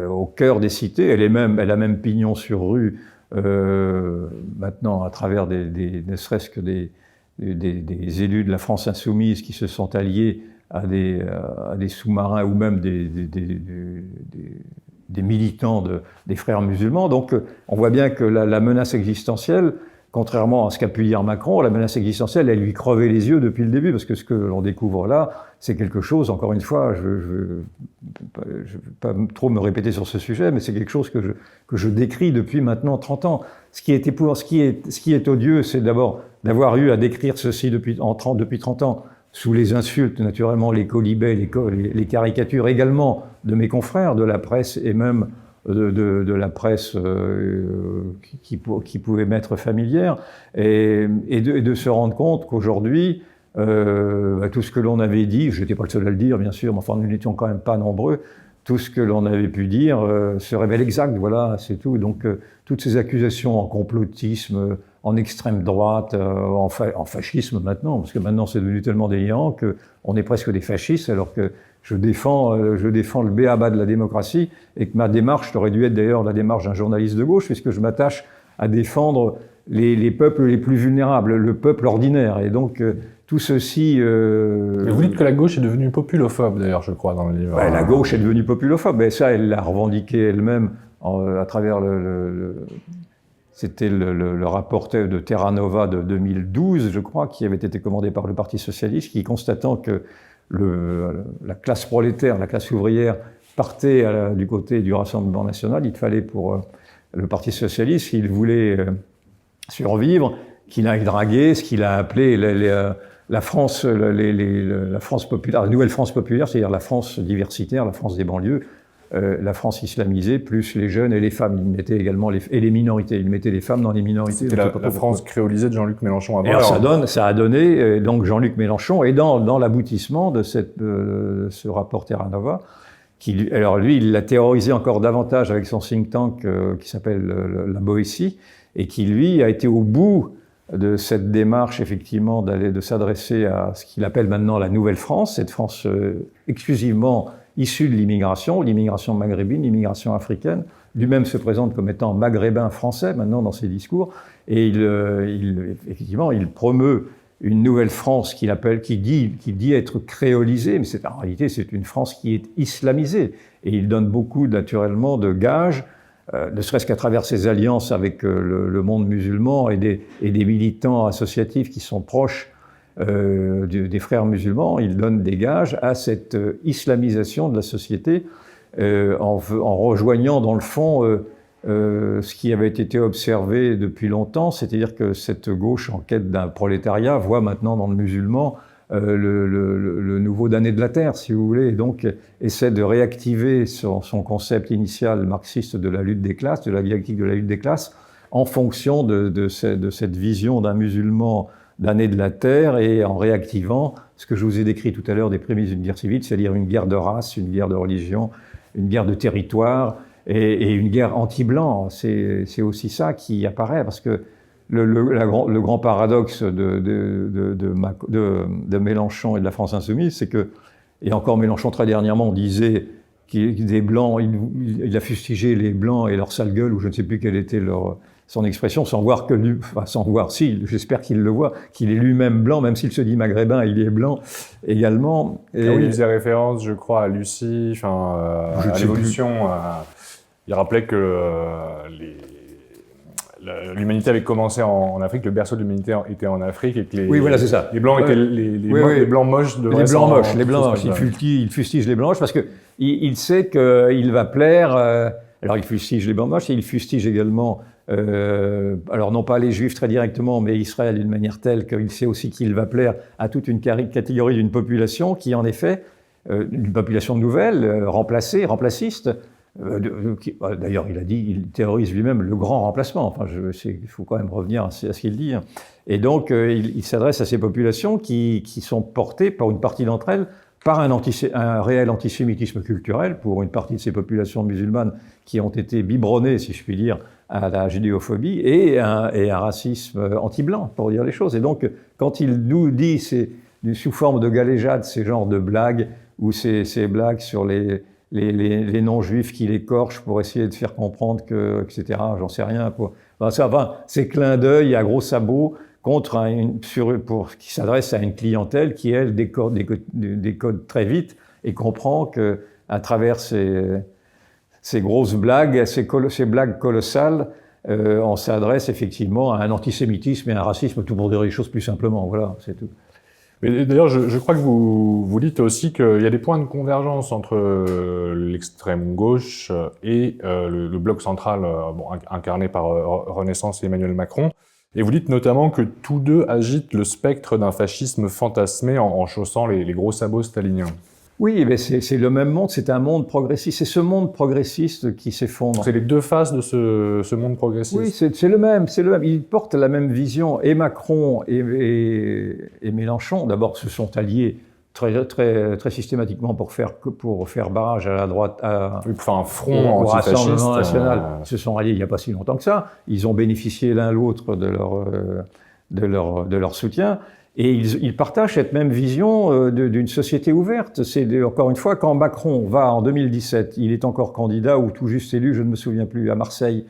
au cœur des cités. Elle a même pignon sur rue maintenant à travers ne serait-ce que des élus de la France insoumise qui se sont alliés à des sous-marins ou même des militants des frères musulmans. Donc on voit bien que la menace existentielle, contrairement à ce qu'a pu dire Macron, la menace existentielle, elle lui crevait les yeux depuis le début, parce que ce que l'on découvre là, c'est quelque chose, encore une fois, je ne veux pas trop me répéter sur ce sujet, mais c'est quelque chose que je décris depuis maintenant 30 ans. Ce qui est odieux, c'est d'abord d'avoir eu à décrire ceci depuis 30 ans, sous les insultes, naturellement, les colibets, les caricatures également de mes confrères de la presse, et même de la presse qui pouvait m'être familière, et de se rendre compte qu'aujourd'hui, tout ce que l'on avait dit, je n'étais pas le seul à le dire, bien sûr, mais enfin, nous n'étions quand même pas nombreux, tout ce que l'on avait pu dire se révèle exact, voilà, c'est tout. Donc, toutes ces accusations en complotisme, en extrême droite, en fascisme maintenant, parce que maintenant c'est devenu tellement délirant qu'on est presque des fascistes, alors que je défends le b.a.-ba de la démocratie, et que ma démarche aurait dû être d'ailleurs la démarche d'un journaliste de gauche, puisque je m'attache à défendre les peuples les plus vulnérables, le peuple ordinaire. Et donc tout ceci... Mais vous dites que la gauche est devenue populophobe, d'ailleurs, je crois, dans le livre. La gauche est devenue populophobe, mais ça, elle l'a revendiqué elle-même à travers c'était le rapport de Terra Nova de 2012, je crois, qui avait été commandé par le Parti socialiste, qui, constatant que la classe prolétaire, la classe ouvrière, partait du côté du Rassemblement national, il fallait pour le Parti socialiste, s'il voulait survivre, qu'il aille draguer ce qu'il a appelé la France populaire, la nouvelle France populaire, c'est-à-dire la France diversitaire, la France des banlieues, la France islamisée, plus les jeunes et les femmes. Il mettait également les minorités. Il mettait les femmes dans les minorités. C'était la France créolisée de Jean-Luc Mélenchon avant. Et alors ça a donné donc Jean-Luc Mélenchon, et dans l'aboutissement de ce rapport Terra Nova, alors lui, il l'a terrorisé encore davantage avec son think tank qui s'appelle la Boétie, et qui lui a été au bout de cette démarche effectivement de s'adresser à ce qu'il appelle maintenant la Nouvelle France, cette France exclusivement issue de l'immigration maghrébine, l'immigration africaine. Lui-même se présente comme étant maghrébin français maintenant dans ses discours, et effectivement il promeut une nouvelle France qu'il dit être créolisée, mais en réalité c'est une France qui est islamisée, et il donne beaucoup naturellement de gages, ne serait-ce qu'à travers ses alliances avec le monde musulman et des militants associatifs qui sont proches des frères musulmans. Il donne des gages à cette islamisation de la société en rejoignant dans le fond ce qui avait été observé depuis longtemps, c'est-à-dire que cette gauche en quête d'un prolétariat voit maintenant dans le musulman le nouveau damné de la terre, si vous voulez, et donc essaie de réactiver son concept initial marxiste de la lutte des classes, de la dialectique de la lutte des classes, en fonction de cette vision d'un musulman damné de la terre, et en réactivant ce que je vous ai décrit tout à l'heure des prémices d'une guerre civile, c'est-à-dire une guerre de race, une guerre de religion, une guerre de territoire, et une guerre anti-blanc. C'est aussi ça qui apparaît, parce que le grand paradoxe de Mélenchon et de la France insoumise, c'est que, et encore Mélenchon très dernièrement, on disait qu'il des blancs, il a fustigé les blancs et leur sale gueule, ou je ne sais plus quelle était son expression, sans voir si, j'espère qu'il le voit, qu'il est lui-même blanc, même s'il se dit maghrébin, il est blanc également. Et oui, il faisait référence, je crois, à Lucie, à l'évolution. Il rappelait que l'humanité avait commencé en Afrique, le berceau de l'humanité était en Afrique, et que les blancs étaient les blancs moches de les blancs moches. Il fustige les blancs moches parce que il sait qu'il va plaire. Alors il fustige les blancs moches, et il fustige également, alors non pas les juifs très directement, mais Israël d'une manière telle qu'il sait aussi qu'il va plaire à toute une catégorie d'une population qui, en effet, une population nouvelle, remplaciste. D'ailleurs, il terrorise lui-même le grand remplacement. Enfin, il faut quand même revenir à ce qu'il dit. Et donc, il s'adresse à ces populations qui sont portées, par une partie d'entre elles, par un réel antisémitisme culturel, pour une partie de ces populations musulmanes qui ont été biberonnées, si je puis dire, à la judéophobie, et un racisme anti-blanc, pour dire les choses. Et donc, quand il nous dit, sous forme de galéjade, ces genres de blagues, ou ces blagues sur les non-juifs qui l'écorchent pour essayer de faire comprendre que, etc., j'en sais rien, quoi. Ces clins d'œil à gros sabots qui s'adresse à une clientèle qui, elle, décode très vite et comprend que, à travers ces grosses blagues, ces blagues colossales, on s'adresse effectivement à un antisémitisme et à un racisme, tout pour dire les choses plus simplement. Voilà, c'est tout. Mais d'ailleurs, je crois que vous dites aussi qu'il y a des points de convergence entre l'extrême gauche et le bloc central, incarné par Renaissance et Emmanuel Macron. Et vous dites notamment que tous deux agitent le spectre d'un fascisme fantasmé en chaussant les gros sabots staliniens. Oui, mais c'est le même monde, c'est un monde progressiste. C'est ce monde progressiste qui s'effondre. C'est les deux faces de ce monde progressiste. Oui, c'est le même. Ils portent la même vision. Et Macron et Mélenchon, d'abord, se sont alliés très systématiquement pour faire barrage à la droite, oui, pour faire un front au Rassemblement national. Ils se sont ralliés il n'y a pas si longtemps que ça. Ils ont bénéficié l'un l'autre de leur soutien. Et ils partagent cette même vision d'une société ouverte. C'est encore une fois, quand Macron va en 2017, il est encore candidat ou tout juste élu, je ne me souviens plus, à Marseille,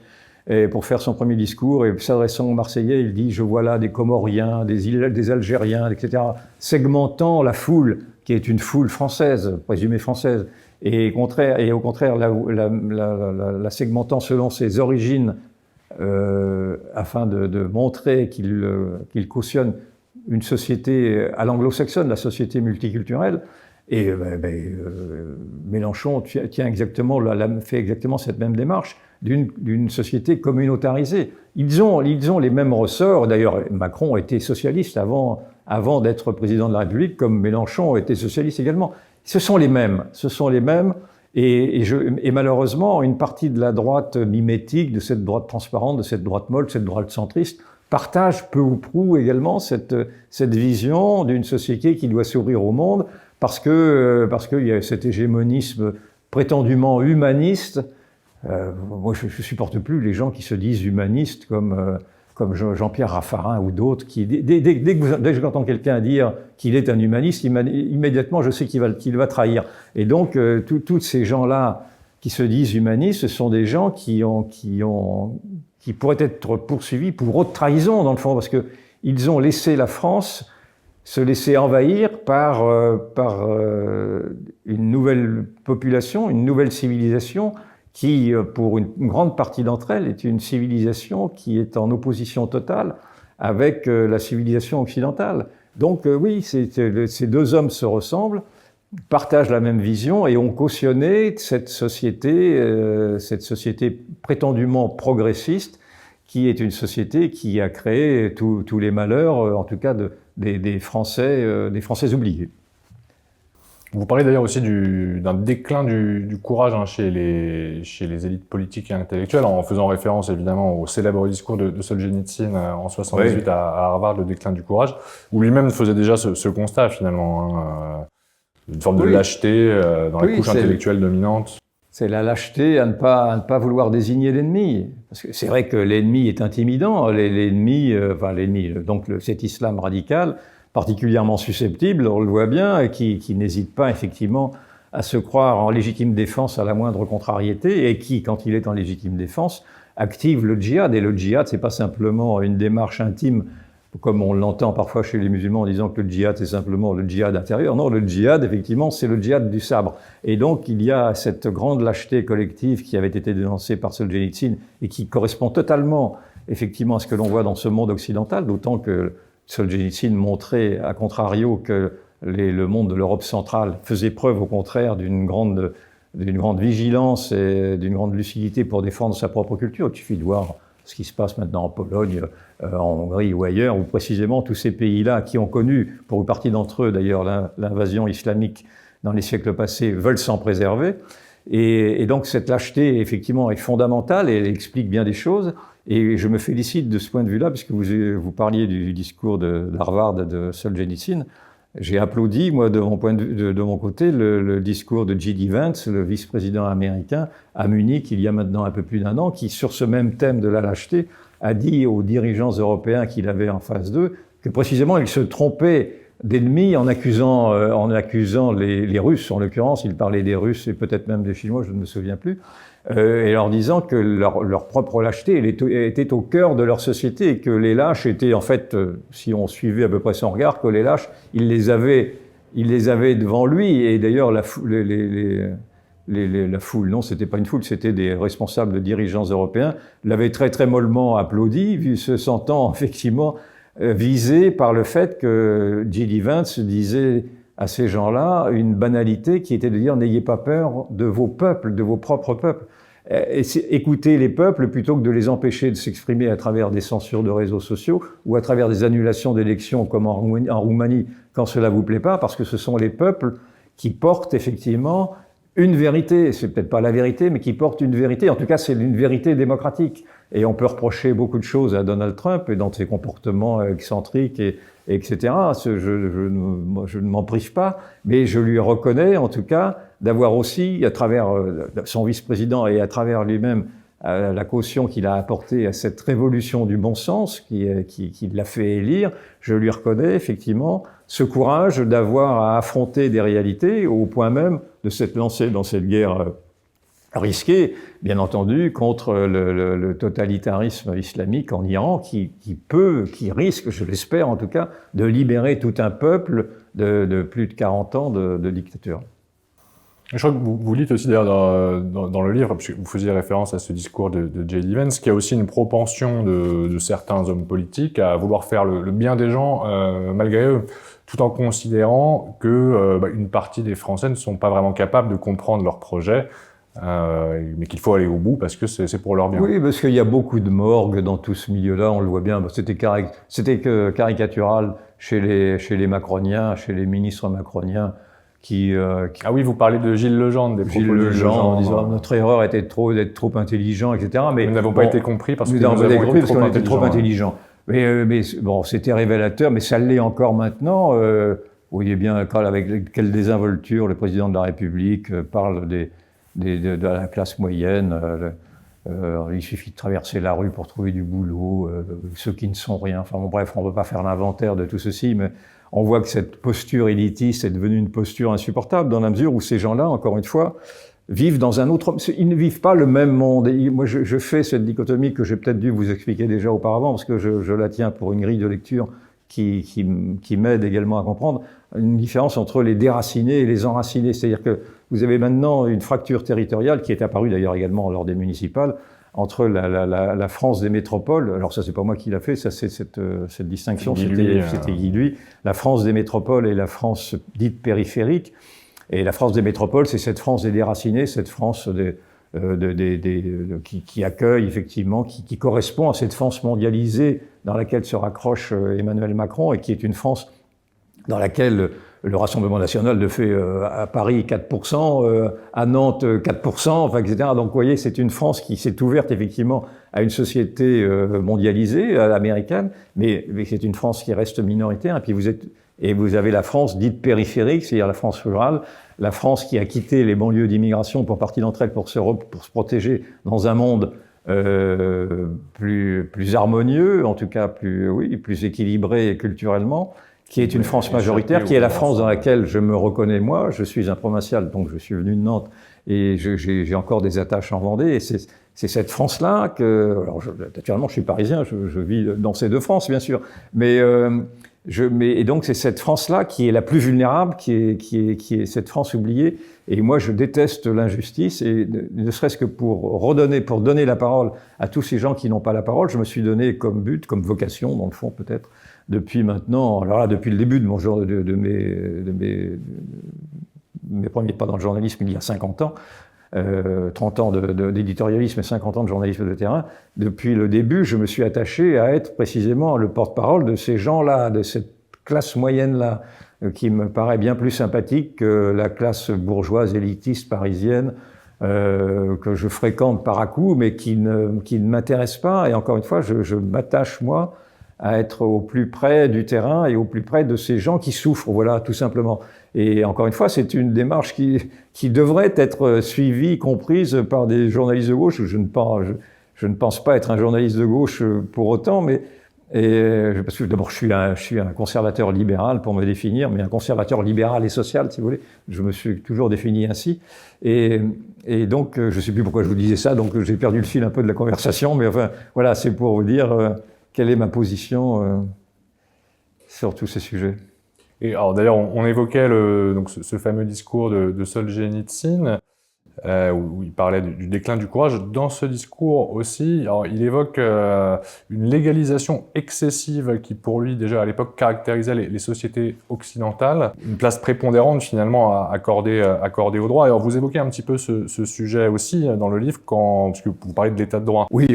pour faire son premier discours, et s'adressant aux Marseillais, il dit « Je vois là des Comoriens, des Algériens, etc. » segmentant la foule, qui est une foule française, présumée française, et au contraire, la segmentant selon ses origines, afin de montrer qu'il cautionne une société à l'anglo-saxonne, la société multiculturelle. Et Mélenchon fait exactement cette même démarche d'une société communautarisée. Ils ont les mêmes ressorts. D'ailleurs, Macron était socialiste avant d'être président de la République, comme Mélenchon était socialiste également. Ce sont les mêmes. Et malheureusement, une partie de la droite mimétique, de cette droite transparente, de cette droite molle, de cette droite centriste, partage peu ou prou également cette vision d'une société qui doit s'ouvrir au monde, parce qu'il y a cet hégémonisme prétendument humaniste. Moi, je supporte plus les gens qui se disent humanistes comme Jean-Pierre Raffarin ou d'autres qui, dès que j'entends quelqu'un dire qu'il est un humaniste, immédiatement je sais qu'il va trahir. Et donc, tous ces gens-là qui se disent humanistes, ce sont des gens qui pourraient être poursuivis pour haute trahison, dans le fond, parce que ils ont laissé la France se laisser envahir par une nouvelle population, une nouvelle civilisation qui, pour une grande partie d'entre elles, est une civilisation qui est en opposition totale avec la civilisation occidentale. Donc oui, ces deux hommes se ressemblent, partagent la même vision et ont cautionné cette société prétendument progressiste, qui est une société qui a créé tous les malheurs, en tout cas des Français oubliés. Vous parlez d'ailleurs aussi d'un déclin du courage chez les élites politiques et intellectuelles, en faisant référence évidemment au célèbre discours de Solzhenitsyn en 78 à Harvard, le déclin du courage, où lui-même faisait déjà ce constat finalement, une forme de lâcheté dans la couche intellectuelle dominante. C'est la lâcheté à ne pas vouloir désigner l'ennemi. Parce que c'est vrai que l'ennemi est intimidant, donc cet islam radical, particulièrement susceptible, on le voit bien, et qui n'hésite pas effectivement à se croire en légitime défense à la moindre contrariété, et qui, quand il est en légitime défense, active le djihad. Et le djihad, c'est pas simplement une démarche intime, comme on l'entend parfois chez les musulmans en disant que le djihad, c'est simplement le djihad intérieur. Non, le djihad, effectivement, c'est le djihad du sabre. Et donc, il y a cette grande lâcheté collective qui avait été dénoncée par Solzhenitsyn et qui correspond totalement, effectivement, à ce que l'on voit dans ce monde occidental, d'autant que Solzhenitsyn montrait, à contrario, que le monde de l'Europe centrale faisait preuve, au contraire, d'une grande vigilance et d'une grande lucidité pour défendre sa propre culture. Il suffit de voir ce qui se passe maintenant en Pologne, en Hongrie ou ailleurs, où précisément tous ces pays-là qui ont connu, pour une partie d'entre eux d'ailleurs, l'invasion islamique dans les siècles passés, veulent s'en préserver. Et donc cette lâcheté, effectivement, est fondamentale et elle explique bien des choses. Et je me félicite de ce point de vue-là, puisque vous parliez du discours d'Harvard de Solzhenitsyn. J'ai applaudi, moi, de mon côté, le discours de J.D. Vance, le vice-président américain, à Munich, il y a maintenant un peu plus d'1 an, qui, sur ce même thème de la lâcheté, a dit aux dirigeants européens qu'il avait en face d'eux que, précisément, ils se trompaient d'ennemis en accusant les Russes, en l'occurrence, il parlait des Russes et peut-être même des Chinois, je ne me souviens plus, et leur disant que leur propre lâcheté était au cœur de leur société et que les lâches étaient, en fait, si on suivait à peu près son regard, que les lâches, il les avait devant lui. Et d'ailleurs, la foule, non, c'était pas une foule, c'était des responsables dirigeants européens, l'avaient très très mollement applaudi, se sentant effectivement visé par le fait que J.D. Vance disait à ces gens-là une banalité qui était de dire « n'ayez pas peur de vos peuples, de vos propres peuples ». Écoutez les peuples plutôt que de les empêcher de s'exprimer à travers des censures de réseaux sociaux ou à travers des annulations d'élections comme en Roumanie quand cela vous plaît pas, parce que ce sont les peuples qui portent effectivement une vérité, c'est peut-être pas la vérité, mais qui porte une vérité. En tout cas, c'est une vérité démocratique. Et on peut reprocher beaucoup de choses à Donald Trump et dans ses comportements excentriques etc. Je ne m'en prive pas, mais je lui reconnais en tout cas d'avoir aussi, à travers son vice-président et à travers lui-même, la caution qu'il a apportée à cette révolution du bon sens qui l'a fait élire, je lui reconnais effectivement ce courage d'avoir à affronter des réalités au point même de s'être lancé dans cette guerre risquée, bien entendu, contre le totalitarisme islamique en Iran qui risque, je l'espère en tout cas, de libérer tout un peuple de plus de 40 ans de dictature. Je crois que vous dites aussi d'ailleurs dans le livre, puisque vous faisiez référence à ce discours de J.D. Vance, qu'il y a aussi une propension de certains hommes politiques à vouloir faire le bien des gens malgré eux, tout en considérant que une partie des Français ne sont pas vraiment capables de comprendre leur projet, mais qu'il faut aller au bout parce que c'est pour leur bien. Oui, parce qu'il y a beaucoup de morgue dans tout ce milieu-là, on le voit bien. C'était caricatural chez les macroniens, chez les ministres macroniens. Ah oui, vous parlez de Gilles Legendre, des propos Gilles de Legendre, en disant notre erreur était d'être trop intelligent, etc. Mais nous n'avons pas été compris parce qu'on était trop intelligents. Mais bon, c'était révélateur, mais ça l'est encore maintenant. Vous voyez bien avec quelle désinvolture le président de la République parle de la classe moyenne. Il suffit de traverser la rue pour trouver du boulot, ceux qui ne sont rien. Enfin bon, bref, on ne peut pas faire l'inventaire de tout ceci, mais on voit que cette posture élitiste est devenue une posture insupportable dans la mesure où ces gens-là, encore une fois, vivent dans un autre... Ils ne vivent pas le même monde. Et moi, je fais cette dichotomie que j'ai peut-être dû vous expliquer déjà auparavant, parce que je la tiens pour une grille de lecture qui m'aide également à comprendre une différence entre les déracinés et les enracinés. C'est-à-dire que vous avez maintenant une fracture territoriale qui est apparue d'ailleurs également lors des municipales, entre la France des métropoles, alors ça c'est pas moi qui l'a fait, ça c'est cette distinction, c'était Guy Lui, la France des métropoles et la France dite périphérique, et la France des métropoles c'est cette France des déracinés, cette France qui accueille effectivement, qui correspond à cette France mondialisée dans laquelle se raccroche Emmanuel Macron et qui est une France dans laquelle le Rassemblement national fait à Paris 4%, à Nantes 4%, enfin, etc. Donc, vous voyez, c'est une France qui s'est ouverte effectivement à une société mondialisée, américaine, mais c'est une France qui reste minoritaire. Et puis vous avez la France dite périphérique, c'est-à-dire la France rurale, la France qui a quitté les banlieues d'immigration pour partie d'entre elles pour se protéger dans un monde plus harmonieux, en tout cas plus équilibré culturellement, qui est une France majoritaire, qui est la France dans laquelle je me reconnais moi. Je suis un provincial, donc je suis venu de Nantes et j'ai encore des attaches en Vendée. Et c'est cette France-là que... Alors, naturellement, je suis parisien, je vis dans ces deux France, bien sûr. Et donc, c'est cette France-là qui est la plus vulnérable, qui est cette France oubliée. Et moi, je déteste l'injustice. Et ne serait-ce que pour donner la parole à tous ces gens qui n'ont pas la parole, je me suis donné comme but, comme vocation, dans le fond, peut-être, depuis maintenant, alors là, depuis le début de mes premiers pas dans le journalisme, il y a 50 ans, 30 ans d'éditorialisme et 50 ans de journalisme de terrain, depuis le début, je me suis attaché à être précisément le porte-parole de ces gens-là, de cette classe moyenne-là, qui me paraît bien plus sympathique que la classe bourgeoise élitiste parisienne que je fréquente par à-coup, mais qui ne m'intéresse pas. Et encore une fois, je m'attache, moi, à être au plus près du terrain et au plus près de ces gens qui souffrent, voilà, tout simplement. Et encore une fois, c'est une démarche qui devrait être suivie, comprise par des journalistes de gauche. Je ne pense pas être un journaliste de gauche pour autant, parce que d'abord, je suis un conservateur libéral pour me définir, mais un conservateur libéral et social, si vous voulez. Je me suis toujours défini ainsi. Et donc, je ne sais plus pourquoi je vous disais ça, donc j'ai perdu le fil un peu de la conversation, mais enfin, voilà, c'est pour vous dire quelle est ma position sur tous ces sujets. Et alors d'ailleurs, on évoquait donc ce fameux discours de Solzhenitsyn, où il parlait du déclin du courage. Dans ce discours aussi, alors, il évoque une légalisation excessive qui, pour lui, déjà à l'époque, caractérisait les sociétés occidentales, une place prépondérante finalement accordée au droit. Alors vous évoquez un petit peu ce sujet aussi dans le livre, parce que vous parlez de l'état de droit. Oui,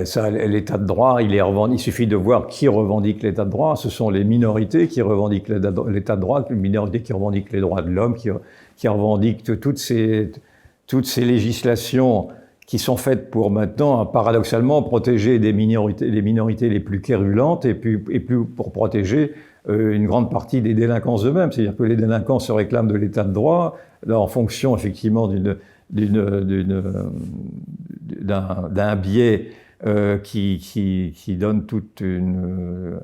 ça, l'état de droit, il suffit de voir qui revendique l'état de droit. Ce sont les minorités qui revendiquent l'état de droit, les minorités qui revendiquent les droits de l'homme, qui revendiquent toutes ces toutes ces législations qui sont faites pour maintenant, paradoxalement, protéger les minorités les plus quérulantes et plus pour protéger une grande partie des délinquants eux-mêmes. C'est-à-dire que les délinquants se réclament de l'état de droit en fonction effectivement d'un biais qui donne toute une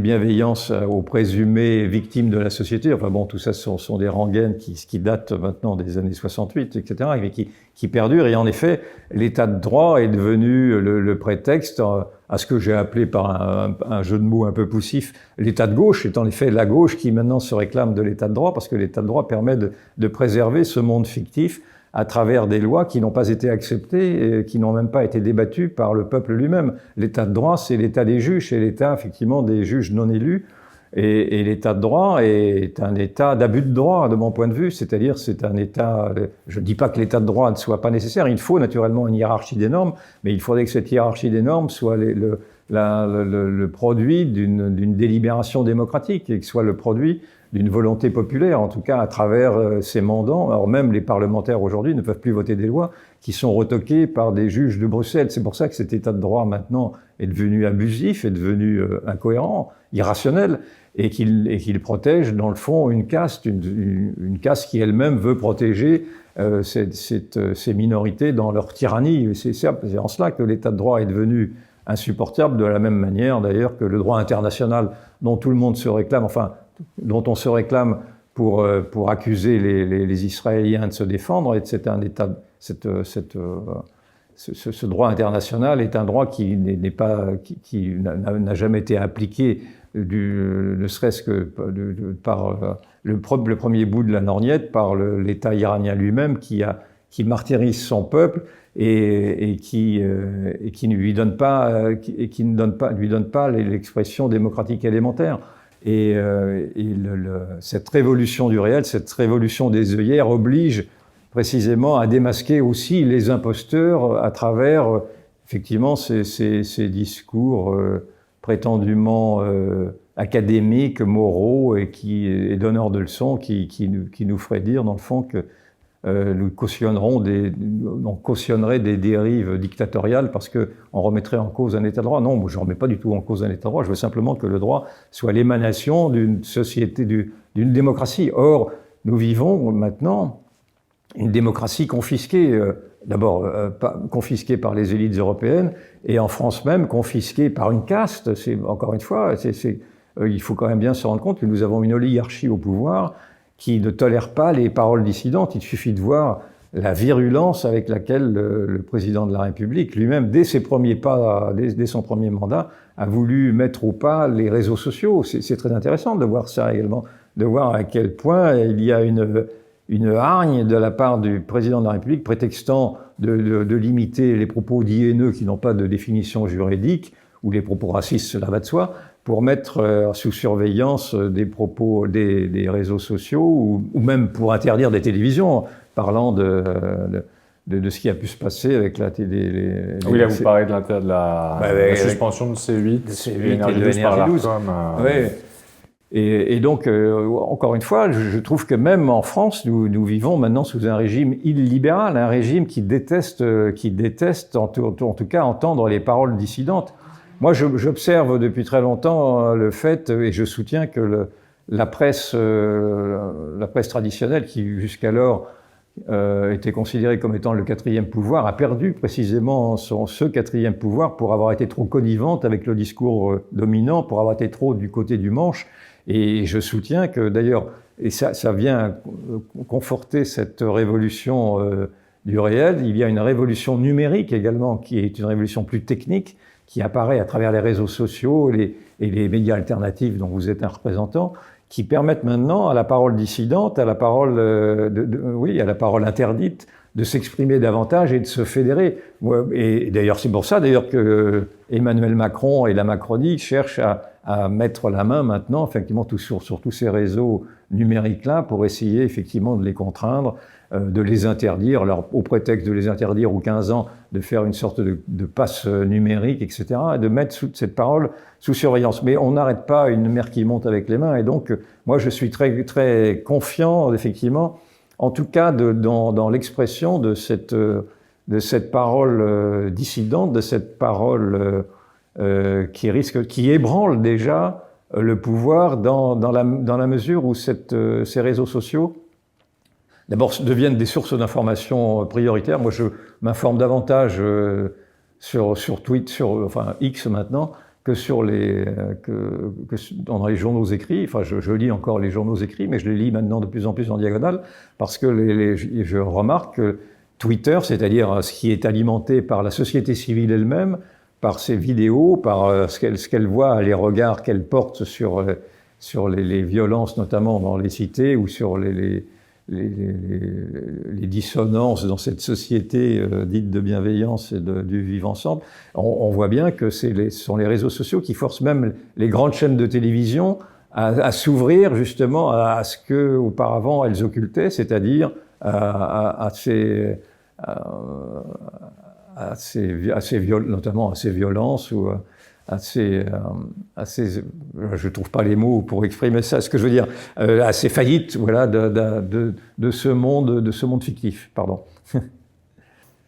bienveillance aux présumées victimes de la société. Enfin bon, tout ça sont des rengaines qui datent maintenant des années 68, etc., mais qui perdurent. Et en effet, l'état de droit est devenu le prétexte à ce que j'ai appelé par un jeu de mots un peu poussif, l'état de gauche. C'est en effet la gauche qui maintenant se réclame de l'état de droit, parce que l'état de droit permet de préserver ce monde fictif à travers des lois qui n'ont pas été acceptées et qui n'ont même pas été débattues par le peuple lui-même. L'état de droit, c'est l'état des juges, c'est l'état effectivement des juges non élus. Et l'état de droit est un état d'abus de droit, de mon point de vue, c'est-à-dire c'est un état... Je ne dis pas que l'état de droit ne soit pas nécessaire, il faut naturellement une hiérarchie des normes, mais il faudrait que cette hiérarchie des normes soit le produit d'une délibération démocratique et que soit le produit d'une volonté populaire, en tout cas à travers ces mandants. Alors même les parlementaires aujourd'hui ne peuvent plus voter des lois qui sont retoquées par des juges de Bruxelles. C'est pour ça que cet état de droit maintenant est devenu abusif, est devenu incohérent, irrationnel, et qu'il protège dans le fond une caste qui elle-même veut protéger ces minorités dans leur tyrannie. C'est en cela que l'état de droit est devenu insupportable, de la même manière d'ailleurs que le droit international dont tout le monde se réclame, enfin dont on se réclame pour accuser les Israéliens de se défendre. Et c'est un état, ce droit international est un droit qui n'a jamais été appliqué, ne serait-ce que par le premier bout de la lorgnette, par l'État iranien lui-même qui martyrise son peuple et qui ne lui donne pas l'expression démocratique élémentaire. Et cette révolution du réel, cette révolution des œillères oblige précisément à démasquer aussi les imposteurs à travers effectivement ces discours prétendument académiques, moraux et donneurs de leçons qui nous feraient dire dans le fond que on cautionnerait des dérives dictatoriales parce qu'on remettrait en cause un état de droit. Non, moi je ne remets pas du tout en cause un état de droit, je veux simplement que le droit soit l'émanation d'une société, d'une démocratie. Or, nous vivons maintenant une démocratie confisquée, d'abord confisquée par les élites européennes, et en France même confisquée par une caste. Encore une fois, il faut quand même bien se rendre compte que nous avons une oligarchie au pouvoir qui ne tolère pas les paroles dissidentes. Il suffit de voir la virulence avec laquelle le président de la République lui-même, dès son premier mandat, a voulu mettre au pas les réseaux sociaux. C'est très intéressant de voir ça également, de voir à quel point il y a une hargne de la part du président de la République prétextant de limiter les propos dits haineux qui n'ont pas de définition juridique, ou les propos racistes, cela va de soi, pour mettre sous surveillance des propos des réseaux sociaux ou même pour interdire des télévisions, parlant de ce qui a pu se passer avec la télé. Oui, là vous parlez de la suspension de C8 et de NRJ12. Oui. Et donc, encore une fois, je trouve que même en France, nous vivons maintenant sous un régime illibéral, un régime qui déteste en tout cas entendre les paroles dissidentes. Moi, j'observe depuis très longtemps le fait, et je soutiens que la presse traditionnelle, qui jusqu'alors était considérée comme étant le quatrième pouvoir, a perdu précisément ce quatrième pouvoir pour avoir été trop connivente avec le discours dominant, pour avoir été trop du côté du manche. Et je soutiens que d'ailleurs, et ça vient conforter cette révolution du réel, il y a une révolution numérique également, qui est une révolution plus technique, qui apparaît à travers les réseaux sociaux et les médias alternatifs dont vous êtes un représentant, qui permettent maintenant à la parole dissidente, à la parole, à la parole interdite, de s'exprimer davantage et de se fédérer. Et d'ailleurs, c'est pour ça d'ailleurs que Emmanuel Macron et la Macronie cherchent à mettre la main maintenant, effectivement, sur tous ces réseaux numériques-là, pour essayer effectivement de les contraindre, de les interdire, au prétexte de les interdire aux 15 ans, de faire une sorte de passe numérique, etc., et de mettre cette parole sous surveillance. Mais on n'arrête pas une mer qui monte avec les mains, et donc moi je suis très, très confiant, effectivement, en tout cas dans l'expression de cette parole dissidente, de cette parole qui ébranle déjà le pouvoir dans la mesure où ces réseaux sociaux d'abord deviennent des sources d'information prioritaires. Moi, je m'informe davantage sur Twitter, enfin X maintenant, que dans les journaux écrits. Enfin, je lis encore les journaux écrits, mais je les lis maintenant de plus en plus en diagonale, parce que je remarque que Twitter, c'est-à-dire ce qui est alimenté par la société civile elle-même, par ses vidéos, par ce qu'elle voit, les regards qu'elle porte sur les violences, notamment dans les cités, ou sur les dissonances dans cette société dite de bienveillance et du vivre ensemble, on voit bien que ce sont les réseaux sociaux qui forcent même les grandes chaînes de télévision à s'ouvrir justement à ce que auparavant elles occultaient, c'est-à-dire notamment à ces violences ou je trouve pas les mots pour exprimer ça, ce que je veux dire, à ces faillites, voilà, de ce monde fictif, pardon.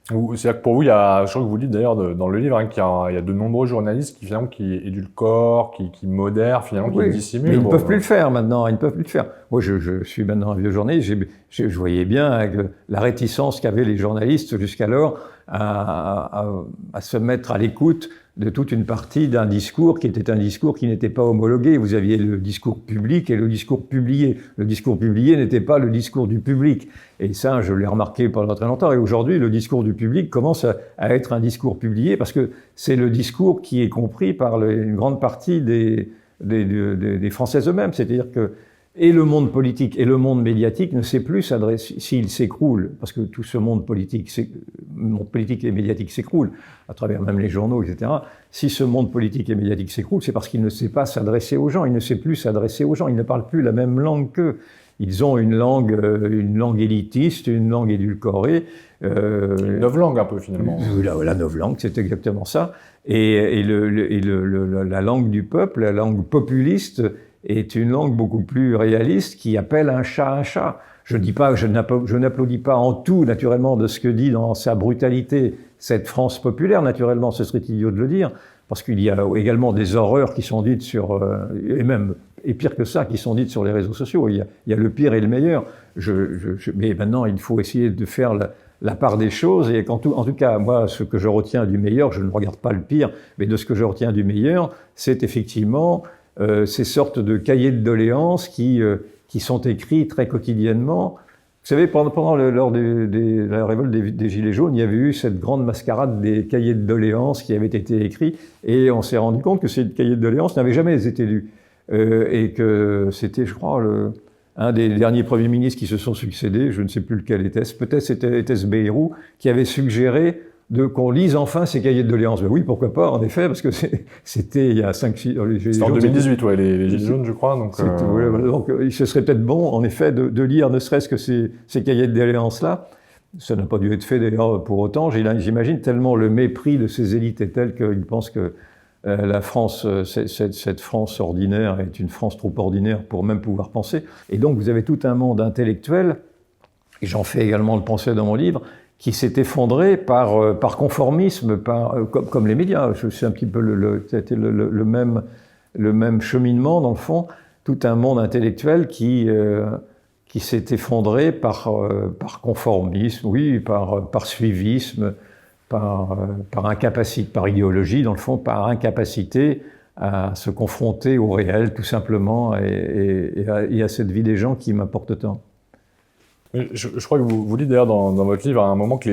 C'est-à-dire que pour vous, je crois que vous dites d'ailleurs dans le livre, qu'il y a de nombreux journalistes qui édulcorent, qui modèrent, finalement, qui dissimulent. Mais ils ne peuvent plus le faire maintenant, ils ne peuvent plus le faire. Moi, je suis maintenant un vieux journaliste, je voyais bien la réticence qu'avaient les journalistes jusqu'alors à se mettre à l'écoute de toute une partie d'un discours qui était un discours qui n'était pas homologué. Vous aviez le discours public et le discours publié. Le discours publié n'était pas le discours du public. Et ça, je l'ai remarqué pendant très longtemps. Et aujourd'hui, le discours du public commence à être un discours publié parce que c'est le discours qui est compris par une grande partie des Français eux-mêmes. C'est-à-dire que et le monde politique et le monde médiatique ne sait plus s'adresser, s'il s'écroule, parce que tout ce monde politique et médiatique s'écroule, à travers même les journaux, etc. Si ce monde politique et médiatique s'écroule, c'est parce qu'il ne sait pas s'adresser aux gens, il ne sait plus s'adresser aux gens, il ne parle plus la même langue qu'eux. Ils ont une langue élitiste, une langue édulcorée. Une novlangue un peu finalement. La novlangue, c'est exactement ça. Et la langue du peuple, la langue populiste, est une langue beaucoup plus réaliste qui appelle un chat. Je n'applaudis pas en tout, naturellement, de ce que dit dans sa brutalité cette France populaire, naturellement, ce serait idiot de le dire, parce qu'il y a également des horreurs qui sont dites et pire que ça, qui sont dites sur les réseaux sociaux. Il y a le pire et le meilleur. Mais maintenant, il faut essayer de faire la part des choses, et en tout cas, moi, ce que je retiens du meilleur, je ne regarde pas le pire, mais de ce que je retiens du meilleur, c'est effectivement ces sortes de cahiers de doléances qui sont écrits très quotidiennement. Vous savez, lors de la révolte des Gilets jaunes, il y avait eu cette grande mascarade des cahiers de doléances qui avaient été écrits, et on s'est rendu compte que ces cahiers de doléances n'avaient jamais été lus. Et que c'était, je crois, un des derniers premiers ministres qui se sont succédés, je ne sais plus lequel était-ce, peut-être était-ce Bayrou, qui avait suggéré qu'on lise enfin ces cahiers de doléances. Ben oui, pourquoi pas, en effet, parce que c'était il y a 5-6... C'était en 2018, ouais, les Gilets jaunes, je crois. Donc, donc ce serait peut-être bon, en effet, de lire ne serait-ce que ces cahiers de doléances-là. Ça n'a pas dû être fait, d'ailleurs, pour autant. J'imagine tellement le mépris de ces élites est tel qu'ils pensent que la France, cette France ordinaire est une France trop ordinaire pour même pouvoir penser. Et donc, vous avez tout un monde intellectuel, et j'en fais également le procès dans mon livre, qui s'est effondré par conformisme, comme les médias. C'est un petit peu le même cheminement, dans le fond. Tout un monde intellectuel qui s'est effondré par conformisme, oui, par suivisme, par incapacité, par idéologie, dans le fond, par incapacité à se confronter au réel, tout simplement, et à cette vie des gens qui m'importe tant. Je crois que vous dites d'ailleurs dans votre livre à un moment que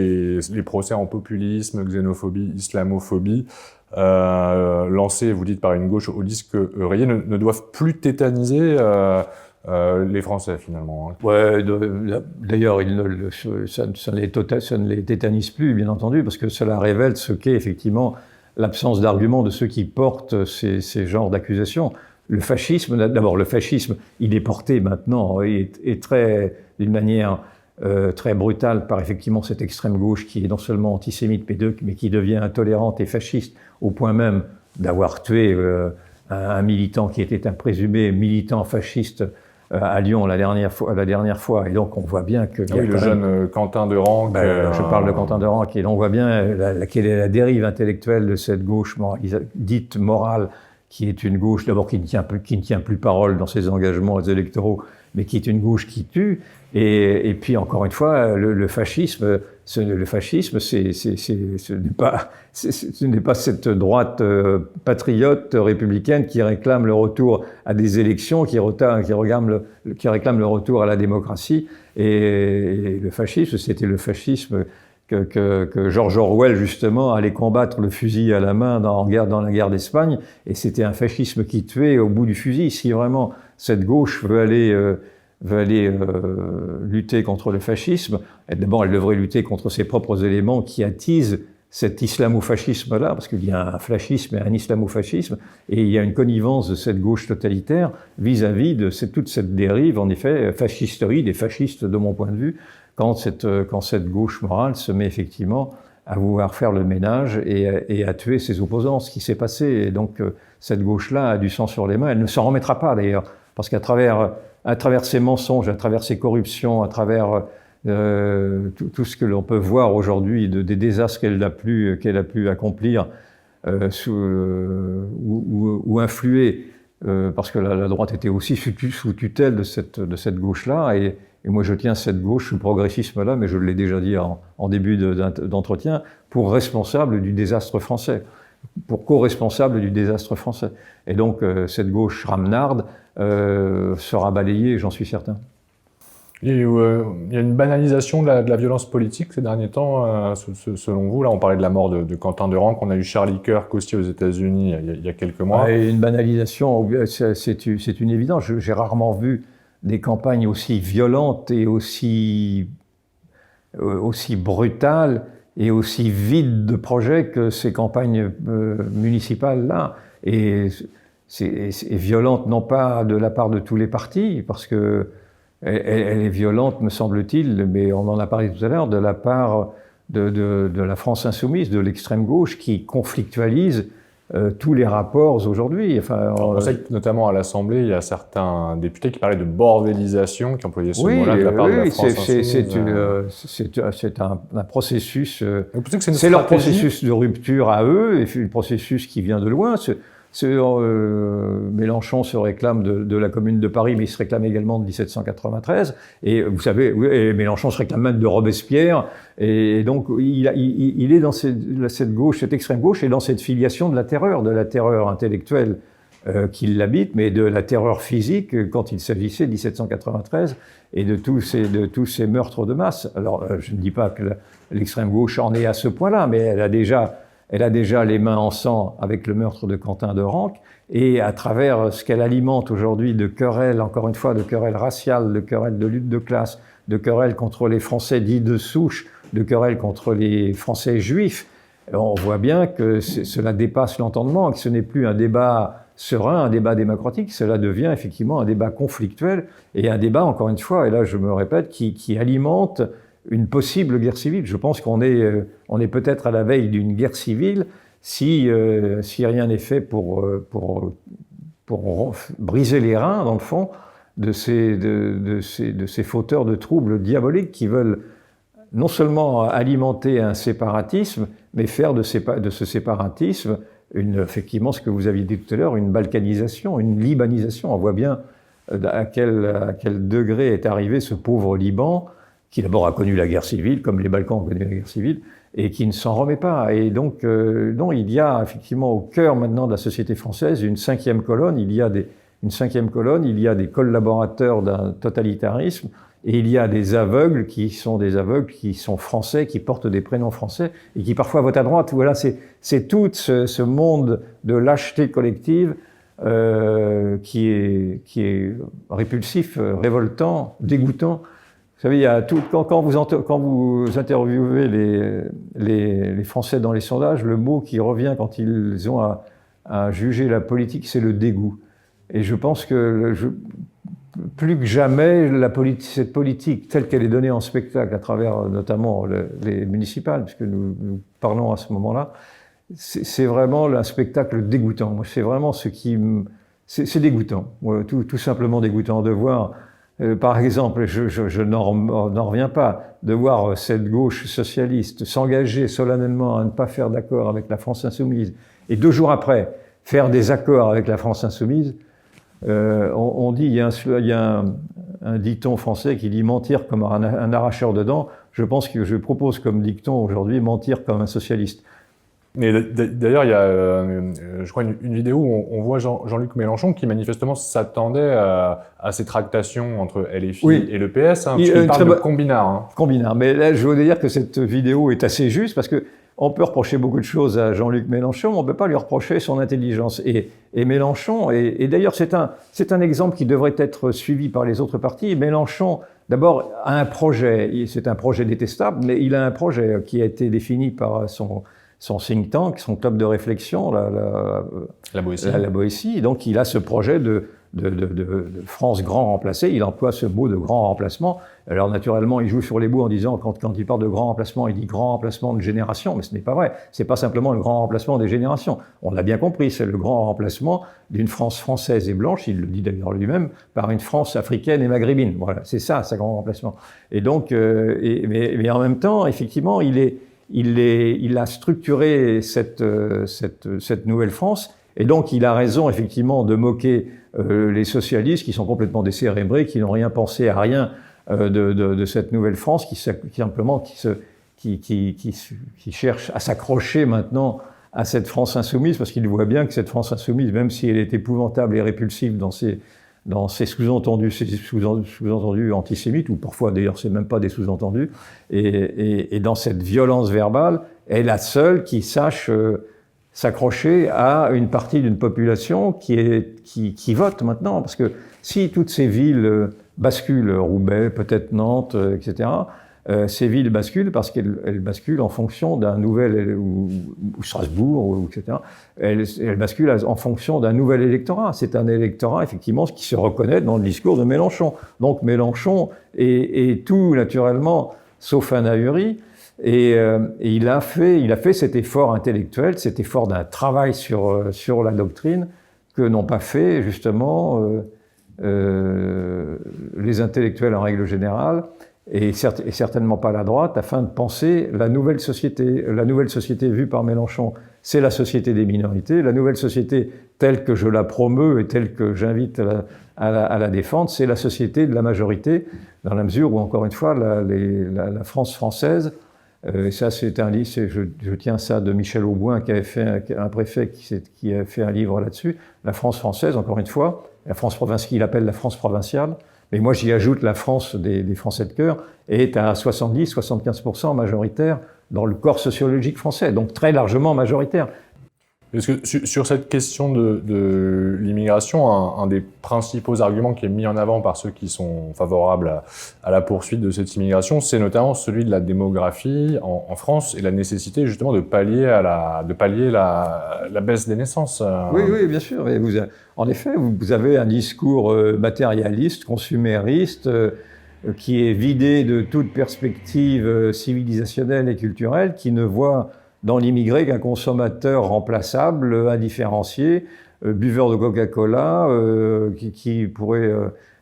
les procès en populisme, xénophobie, islamophobie, lancés, vous dites, par une gauche au disque rayé, ne doivent plus tétaniser les Français, finalement. Ouais, d'ailleurs, ça ne les tétanise plus, bien entendu, parce que cela révèle ce qu'est effectivement l'absence d'arguments de ceux qui portent ces genres d'accusations. Le fascisme, d'abord, il est porté maintenant, est très, d'une manière très brutale par effectivement cette extrême gauche qui est non seulement antisémite, mais qui devient intolérante et fasciste, au point même d'avoir tué un militant qui était un présumé militant fasciste à Lyon la dernière fois. Et donc on voit bien que... Ah oui, le jeune Quentin de Ranc. Je parle de Quentin de Ranc, et on voit bien quelle est la dérive intellectuelle de cette gauche dite morale, qui est une gauche d'abord qui ne tient plus parole dans ses engagements électoraux, mais qui est une gauche qui tue. Et puis encore une fois, le fascisme, ce n'est pas cette droite patriote républicaine qui réclame le retour à des élections, qui réclame le retour à la démocratie. Et le fascisme, c'était le fascisme que George Orwell, justement, allait combattre le fusil à la main dans la guerre d'Espagne. Et c'était un fascisme qui tuait au bout du fusil. Si vraiment cette gauche veut aller lutter contre le fascisme, d'abord elle devrait lutter contre ses propres éléments qui attisent cet islamo-fascisme-là, parce qu'il y a un fascisme et un islamo-fascisme, et il y a une connivence de cette gauche totalitaire vis-à-vis de toute cette dérive, en effet, fascisterie des fascistes de mon point de vue, quand cette gauche morale se met effectivement à vouloir faire le ménage et à tuer ses opposants, ce qui s'est passé. Et donc cette gauche-là a du sang sur les mains, elle ne s'en remettra pas d'ailleurs, parce qu'à travers ces mensonges, à travers ces corruptions, à travers tout ce que l'on peut voir aujourd'hui des désastres qu'elle a pu accomplir ou influer, parce que la droite était aussi sous tutelle de cette gauche-là, et moi je tiens cette gauche, ce progressisme-là, mais je l'ai déjà dit en début d'entretien, pour responsable du désastre français, pour co-responsable du désastre français. Et donc cette gauche ramnarde sera balayée, j'en suis certain. Il y a une banalisation de la violence politique ces derniers temps, selon vous. Là, on parlait de la mort de Quentin de Ranc, on a eu Charlie Kirk aussi aux États-Unis il y a quelques mois. Et une banalisation, c'est une évidence. J'ai rarement vu des campagnes aussi violentes et aussi brutales et aussi vides de projets que ces campagnes municipales-là. Et c'est violente non pas de la part de tous les partis, parce que elle est violente, me semble-t-il, mais on en a parlé tout à l'heure, de la part de la France insoumise, de l'extrême gauche, qui conflictualise tous les rapports aujourd'hui. Enfin, on sait que notamment à l'Assemblée, il y a certains députés qui parlaient de bordélisation, qui employaient ce mot-là de la part de la France insoumise. C'est un processus, c'est leur processus de rupture à eux, et un processus qui vient de loin. Mélenchon se réclame de la Commune de Paris, mais il se réclame également de 1793. Et vous savez, et Mélenchon se réclame même de Robespierre. Et donc, il est dans cette gauche, cette extrême gauche, et dans cette filiation de la terreur intellectuelle qui l'habite, mais de la terreur physique quand il s'agissait de 1793 et de tous ces meurtres de masse. Alors, je ne dis pas que l'extrême gauche en est à ce point-là, mais elle a déjà les mains en sang avec le meurtre de Quentin de Ranc, et à travers ce qu'elle alimente aujourd'hui de querelles, encore une fois, de querelles raciales, de querelles de lutte de classe, de querelles contre les Français dits de souche, de querelles contre les Français juifs, on voit bien que cela dépasse l'entendement, que ce n'est plus un débat serein, un débat démocratique, cela devient effectivement un débat conflictuel, et un débat, encore une fois, et là je me répète, qui alimente une possible guerre civile. Je pense qu'on est peut-être à la veille d'une guerre civile si rien n'est fait pour briser les reins, dans le fond, de ces fauteurs de troubles diaboliques qui veulent non seulement alimenter un séparatisme, mais faire de ce séparatisme effectivement ce que vous aviez dit tout à l'heure, une balkanisation, une libanisation. On voit bien à quel degré est arrivé ce pauvre Liban, qui d'abord a connu la guerre civile, comme les Balkans ont connu la guerre civile, et qui ne s'en remet pas. Et donc, non, il y a effectivement au cœur maintenant de la société française une cinquième colonne, il y a des collaborateurs d'un totalitarisme, et il y a des aveugles qui sont français, qui portent des prénoms français, et qui parfois votent à droite. Voilà, c'est tout ce monde de lâcheté collective qui est répulsif, révoltant, dégoûtant. Vous savez, il y a tout, quand vous interviewez les Français dans les sondages, le mot qui revient quand ils ont à juger la politique, c'est le dégoût. Et je pense que plus que jamais, cette politique telle qu'elle est donnée en spectacle à travers notamment les municipales, puisque nous parlons à ce moment-là, c'est vraiment un spectacle dégoûtant. Moi, c'est vraiment ce qui c'est dégoûtant, tout simplement dégoûtant de voir, par exemple, je n'en reviens pas, de voir cette gauche socialiste s'engager solennellement à ne pas faire d'accord avec la France insoumise, et 2 jours après, faire des accords avec la France insoumise. On dit, il y a un dicton français qui dit mentir comme un arracheur de dents. Je pense que je propose comme dicton aujourd'hui mentir comme un socialiste. Mais d'ailleurs, il y a, je crois, une vidéo où on voit Jean-Luc Mélenchon qui manifestement s'attendait à ces tractations entre LFI et le PS, hein, parce qu'il parle de combinard. Hein. Combinard. Mais là, je voudrais dire que cette vidéo est assez juste parce que on peut reprocher beaucoup de choses à Jean-Luc Mélenchon, mais on ne peut pas lui reprocher son intelligence. Et Mélenchon, et d'ailleurs c'est un exemple qui devrait être suivi par les autres partis. Mélenchon, d'abord, a un projet, c'est un projet détestable, mais il a un projet qui a été défini par son think tank, son club de réflexion, la Boétie. Donc il a ce projet de France grand remplacé. Il emploie ce mot de grand remplacement. Alors naturellement, il joue sur les mots en disant, quand il parle de grand remplacement, il dit grand remplacement de génération, mais ce n'est pas vrai. C'est pas simplement le grand remplacement des générations. On l'a bien compris, c'est le grand remplacement d'une France française et blanche, il le dit d'ailleurs lui-même, par une France africaine et maghrébine. Voilà, c'est ça, sa grand remplacement. Et donc, mais en même temps, effectivement, il a structuré cette nouvelle France, et donc il a raison effectivement de moquer les socialistes qui sont complètement décérébrés, qui n'ont rien pensé à rien de cette nouvelle France, qui cherche à s'accrocher maintenant à cette France insoumise, parce qu'il voit bien que cette France insoumise, même si elle est épouvantable et répulsive dans ses sous-entendus antisémites, ou parfois d'ailleurs c'est même pas des sous-entendus, et dans cette violence verbale, est la seule qui sache s'accrocher à une partie d'une population qui vote maintenant. Parce que si toutes ces villes basculent, Roubaix, peut-être Nantes, etc., ces villes basculent parce qu'elles basculent en fonction d'un nouvel, ou Strasbourg, etc., elles basculent en fonction d'un nouvel électorat. C'est un électorat, effectivement, qui se reconnaît dans le discours de Mélenchon. Donc Mélenchon est tout, naturellement, sauf un ahuri. Et il a fait cet effort intellectuel, cet effort d'un travail sur la doctrine que n'ont pas fait, justement, les intellectuels en règle générale, et certainement pas la droite, afin de penser la nouvelle société. La nouvelle société vue par Mélenchon, c'est la société des minorités. La nouvelle société, telle que je la promeus et telle que j'invite à la défendre, c'est la société de la majorité, dans la mesure où, encore une fois, la France française, ça c'est un livre, je tiens ça de Michel Auboin, qui avait fait un préfet qui a fait un livre là-dessus. La France française, encore une fois, la France provinciale, qu'il appelle la France provinciale, mais moi j'y ajoute la France des Français de cœur, est à 70-75% majoritaire dans le corps sociologique français, donc très largement majoritaire. Parce que sur cette question de l'immigration, un des principaux arguments qui est mis en avant par ceux qui sont favorables à la poursuite de cette immigration, c'est notamment celui de la démographie en France et la nécessité justement de pallier la baisse des naissances. Oui, bien sûr. Et en effet, vous avez un discours matérialiste, consumériste, qui est vidé de toute perspective civilisationnelle et culturelle, qui ne voit dans l'immigré qu'un consommateur remplaçable, indifférencié, buveur de Coca-Cola, qui pourrait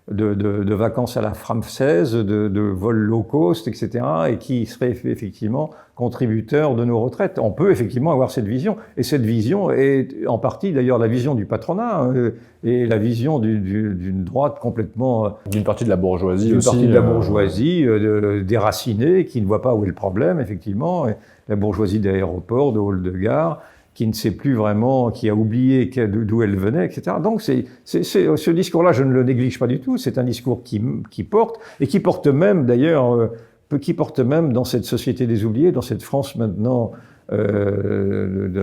de vacances à la française, de vols low cost, etc., et qui serait effectivement contributeur de nos retraites. On peut effectivement avoir cette vision, et cette vision est en partie d'ailleurs la vision du patronat, et la vision d'une droite complètement... D'une partie de la bourgeoisie aussi. D'une partie de la bourgeoisie déracinée, qui ne voit pas où est le problème, effectivement. Et la bourgeoisie d'aéroport, de hall de gare, qui ne sait plus vraiment, qui a oublié d'où elle venait, etc. Donc ce discours-là, je ne le néglige pas du tout. C'est un discours qui porte, et qui porte même d'ailleurs, qui porte même dans cette société des oubliés, dans cette France maintenant de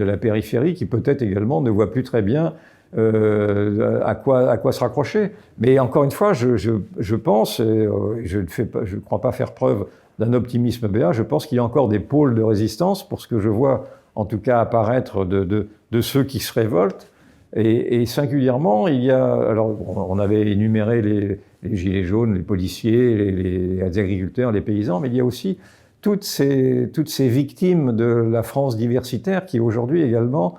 la périphérie, qui peut-être également ne voit plus très bien à quoi se raccrocher. Mais encore une fois, je pense, et je ne crois pas faire preuve d'un optimisme béat, je pense qu'il y a encore des pôles de résistance pour ce que je vois en tout cas apparaître de ceux qui se révoltent. Et singulièrement, il y a... Alors, on avait énuméré les gilets jaunes, les policiers, les agriculteurs, les paysans, mais il y a aussi toutes ces victimes de la France diversitaire qui aujourd'hui également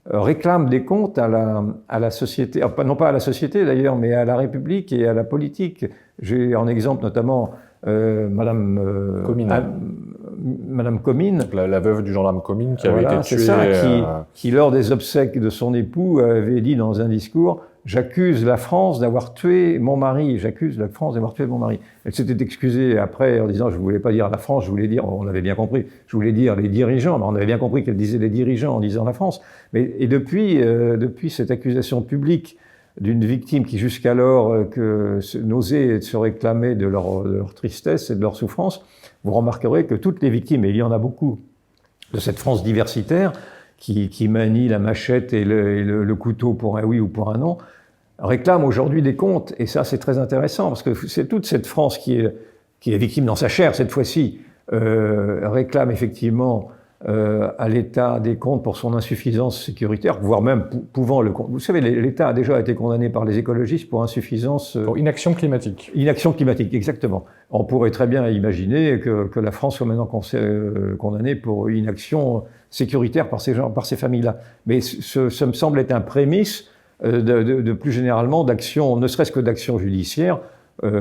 réclame des comptes à la société, non pas à la société d'ailleurs, mais à la République et à la politique. J'ai en exemple notamment Madame Comines. La veuve du gendarme Comines qui avait été tuée. C'est ça, qui, lors des obsèques de son époux, avait dit dans un discours « J'accuse la France d'avoir tué mon mari, j'accuse la France d'avoir tué mon mari ». Elle s'était excusée après en disant « Je ne voulais pas dire la France, je voulais dire, on avait bien compris, je voulais dire les dirigeants ». On avait bien compris qu'elle disait les dirigeants en disant la France. Et depuis cette accusation publique d'une victime qui jusqu'alors n'osait se réclamer de leur tristesse et de leur souffrance, vous remarquerez que toutes les victimes, et il y en a beaucoup, de cette France diversitaire, qui manie la machette et le couteau pour un oui ou pour un non, réclament aujourd'hui des comptes. Et ça, c'est très intéressant, parce que c'est toute cette France qui est victime dans sa chair, cette fois-ci, réclame effectivement à l'État des comptes pour son insuffisance sécuritaire, voire même pouvant le... Vous savez, l'État a déjà été condamné par les écologistes pour insuffisance... Pour inaction climatique. Inaction climatique, exactement. On pourrait très bien imaginer que la France soit maintenant condamnée pour inaction sécuritaire par ces familles-là. Mais ça me semble être un prémisse de plus généralement d'action, ne serait-ce que d'action judiciaire,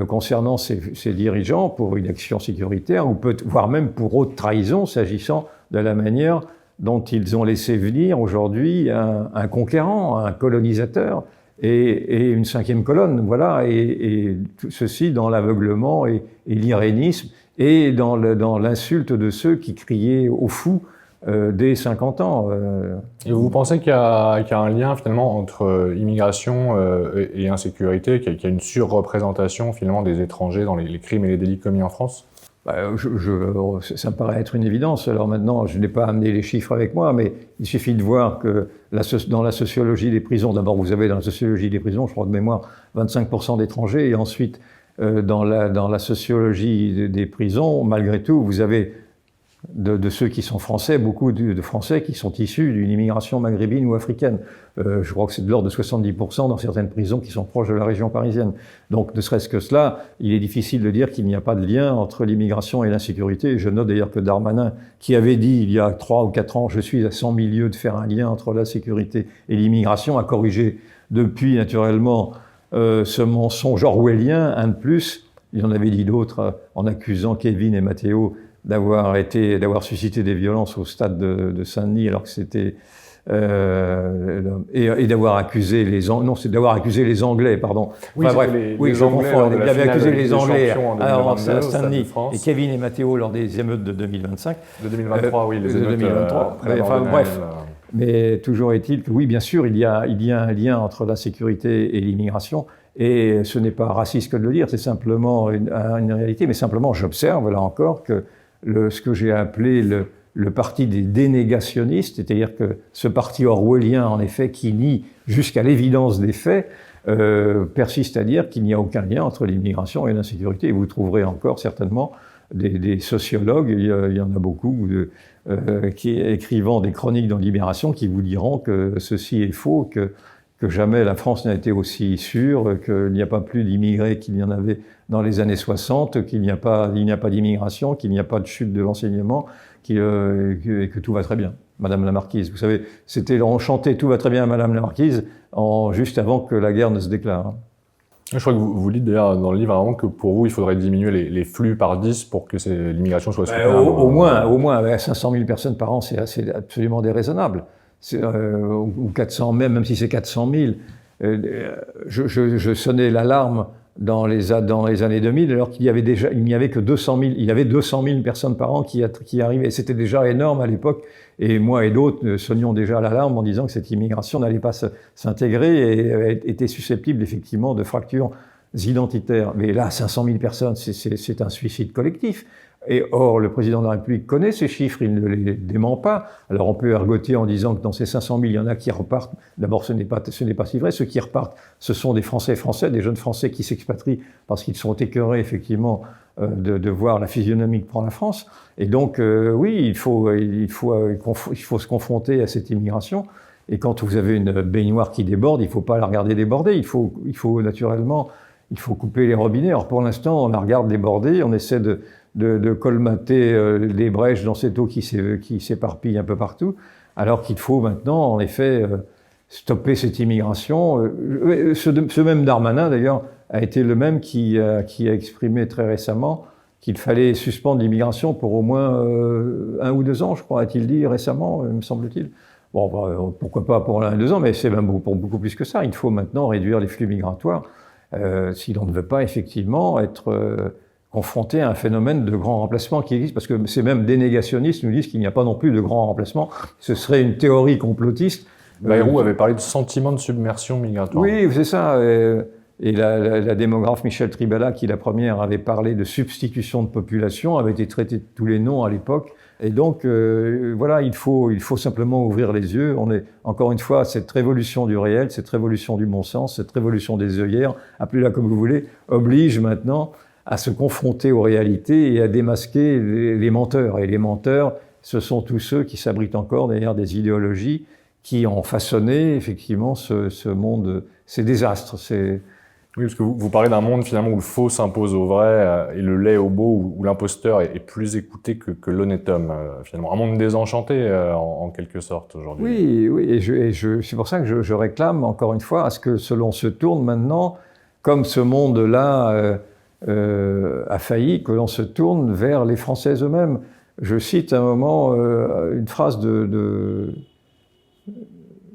concernant ces dirigeants pour une action sécuritaire, ou voire même pour haute trahison, s'agissant de la manière dont ils ont laissé venir aujourd'hui un conquérant, un colonisateur et une cinquième colonne, voilà, et tout ceci dans l'aveuglement et l'irénisme et dans l'insulte de ceux qui criaient au fou dès 50 ans. Et vous pensez qu'il y a un lien finalement entre immigration et insécurité, qu'il y a une surreprésentation finalement des étrangers dans les crimes et les délits commis en France ? Ça me paraît être une évidence. Alors maintenant, je n'ai pas amené les chiffres avec moi, mais il suffit de voir que dans la sociologie des prisons, d'abord vous avez dans la sociologie des prisons, je crois de mémoire, 25% d'étrangers, et ensuite dans la sociologie des prisons, malgré tout, vous avez de ceux qui sont français, beaucoup de Français qui sont issus d'une immigration maghrébine ou africaine. Je crois que c'est de l'ordre de 70% dans certaines prisons qui sont proches de la région parisienne. Donc, ne serait-ce que cela, il est difficile de dire qu'il n'y a pas de lien entre l'immigration et l'insécurité. Je note d'ailleurs que Darmanin, qui avait dit il y a 3 ou 4 ans, je suis à 100 000 lieues de faire un lien entre la sécurité et l'immigration, a corrigé depuis, naturellement, ce mensonge orwellien, un de plus. Il en avait dit d'autres en accusant Kevin et Matteo d'avoir suscité des violences au stade de Saint-Denis, alors que c'était et d'avoir accusé les Anglais, pardon. Oui, enfin, bref, je confonds. Il avait accusé les Anglais à Saint-Denis et Kevin et Matteo lors des émeutes de 2025. De 2023, oui, les émeutes. 2023. Bref. Mais toujours est-il que oui, bien sûr, il y a un lien entre l'insécurité et l'immigration. Et ce n'est pas raciste que de le dire, c'est simplement une réalité. Mais simplement, j'observe là encore que ce que j'ai appelé le parti des dénégationnistes, c'est-à-dire que ce parti orwellien, en effet, qui nie jusqu'à l'évidence des faits, persiste à dire qu'il n'y a aucun lien entre l'immigration et l'insécurité. Et vous trouverez encore certainement des sociologues, il y en a beaucoup, qui écrivant des chroniques dans Libération, qui vous diront que ceci est faux, que jamais la France n'a été aussi sûre, qu'il n'y a pas plus d'immigrés qu'il y en avait dans les années 60, qu'il n'y a pas d'immigration, qu'il n'y a pas de chute de l'enseignement, et que tout va très bien. Madame la Marquise, vous savez, on chantait « Tout va très bien, Madame la Marquise » juste avant que la guerre ne se déclare. Je crois que vous dites d'ailleurs dans le livre vraiment que pour vous, il faudrait diminuer les flux par 10 pour que l'immigration soit soutenable. Au moins, 500 000 personnes par an, c'est absolument déraisonnable. Ou 400 même si c'est 400 000. Je sonnais l'alarme dans les années 2000, alors qu'il n'y avait que 200 000, il y avait 200 000 personnes par an qui arrivaient. C'était déjà énorme à l'époque. Et moi et d'autres sonnions déjà l'alarme en disant que cette immigration n'allait pas s'intégrer et était susceptible effectivement de fractures identitaires. Mais là, 500 000 personnes, c'est un suicide collectif. Et or, le président de la République connaît ces chiffres, il ne les dément pas. Alors on peut ergoter en disant que dans ces 500 000, il y en a qui repartent. D'abord, ce n'est pas si vrai. Ceux qui repartent, ce sont des Français, des jeunes Français qui s'expatrient parce qu'ils sont écœurés, effectivement, de voir la physionomie que prend la France. Et donc, oui, il faut se confronter à cette immigration. Et quand vous avez une baignoire qui déborde, il ne faut pas la regarder déborder. Il faut naturellement, couper les robinets. Alors pour l'instant, on la regarde déborder, on essaie de colmater les brèches dans cette eau qui s'éparpille un peu partout, alors qu'il faut maintenant, en effet, stopper cette immigration. Ce même Darmanin, d'ailleurs, a été le même qui a exprimé très récemment qu'il fallait suspendre l'immigration pour au moins 1 ou 2 ans, je crois, a-t-il dit récemment, me semble-t-il. Bon, bah, pourquoi pas pour 1 ou 2 ans, mais c'est même pour beaucoup plus que ça. Il faut maintenant réduire les flux migratoires si l'on ne veut pas effectivement être confronté à un phénomène de grand remplacement qui existe, parce que c'est même des négationnistes qui nous disent qu'il n'y a pas non plus de grand remplacement. Ce serait une théorie complotiste. Bayrou avait parlé de sentiment de submersion migratoire. Oui, c'est ça. Et la démographe Michèle Tribala, qui la première avait parlé de substitution de population, avait été traitée de tous les noms à l'époque. Et donc, voilà, il faut simplement ouvrir les yeux. On est, encore une fois, cette révolution du réel, cette révolution du bon sens, cette révolution des œillères, appelez-la comme vous voulez, oblige maintenant à se confronter aux réalités et à démasquer les menteurs. Et les menteurs, ce sont tous ceux qui s'abritent encore derrière des idéologies qui ont façonné effectivement ce monde, ces désastres. Oui, parce que vous parlez d'un monde finalement où le faux s'impose au vrai et le laid au beau, où l'imposteur est plus écouté que l'honnête homme, finalement. Un monde désenchanté en quelque sorte aujourd'hui. Oui, et c'est pour ça que je réclame encore une fois à ce que l'on se tourne maintenant, comme ce monde-là a failli, que l'on se tourne vers les Français eux-mêmes. Je cite un moment une phrase de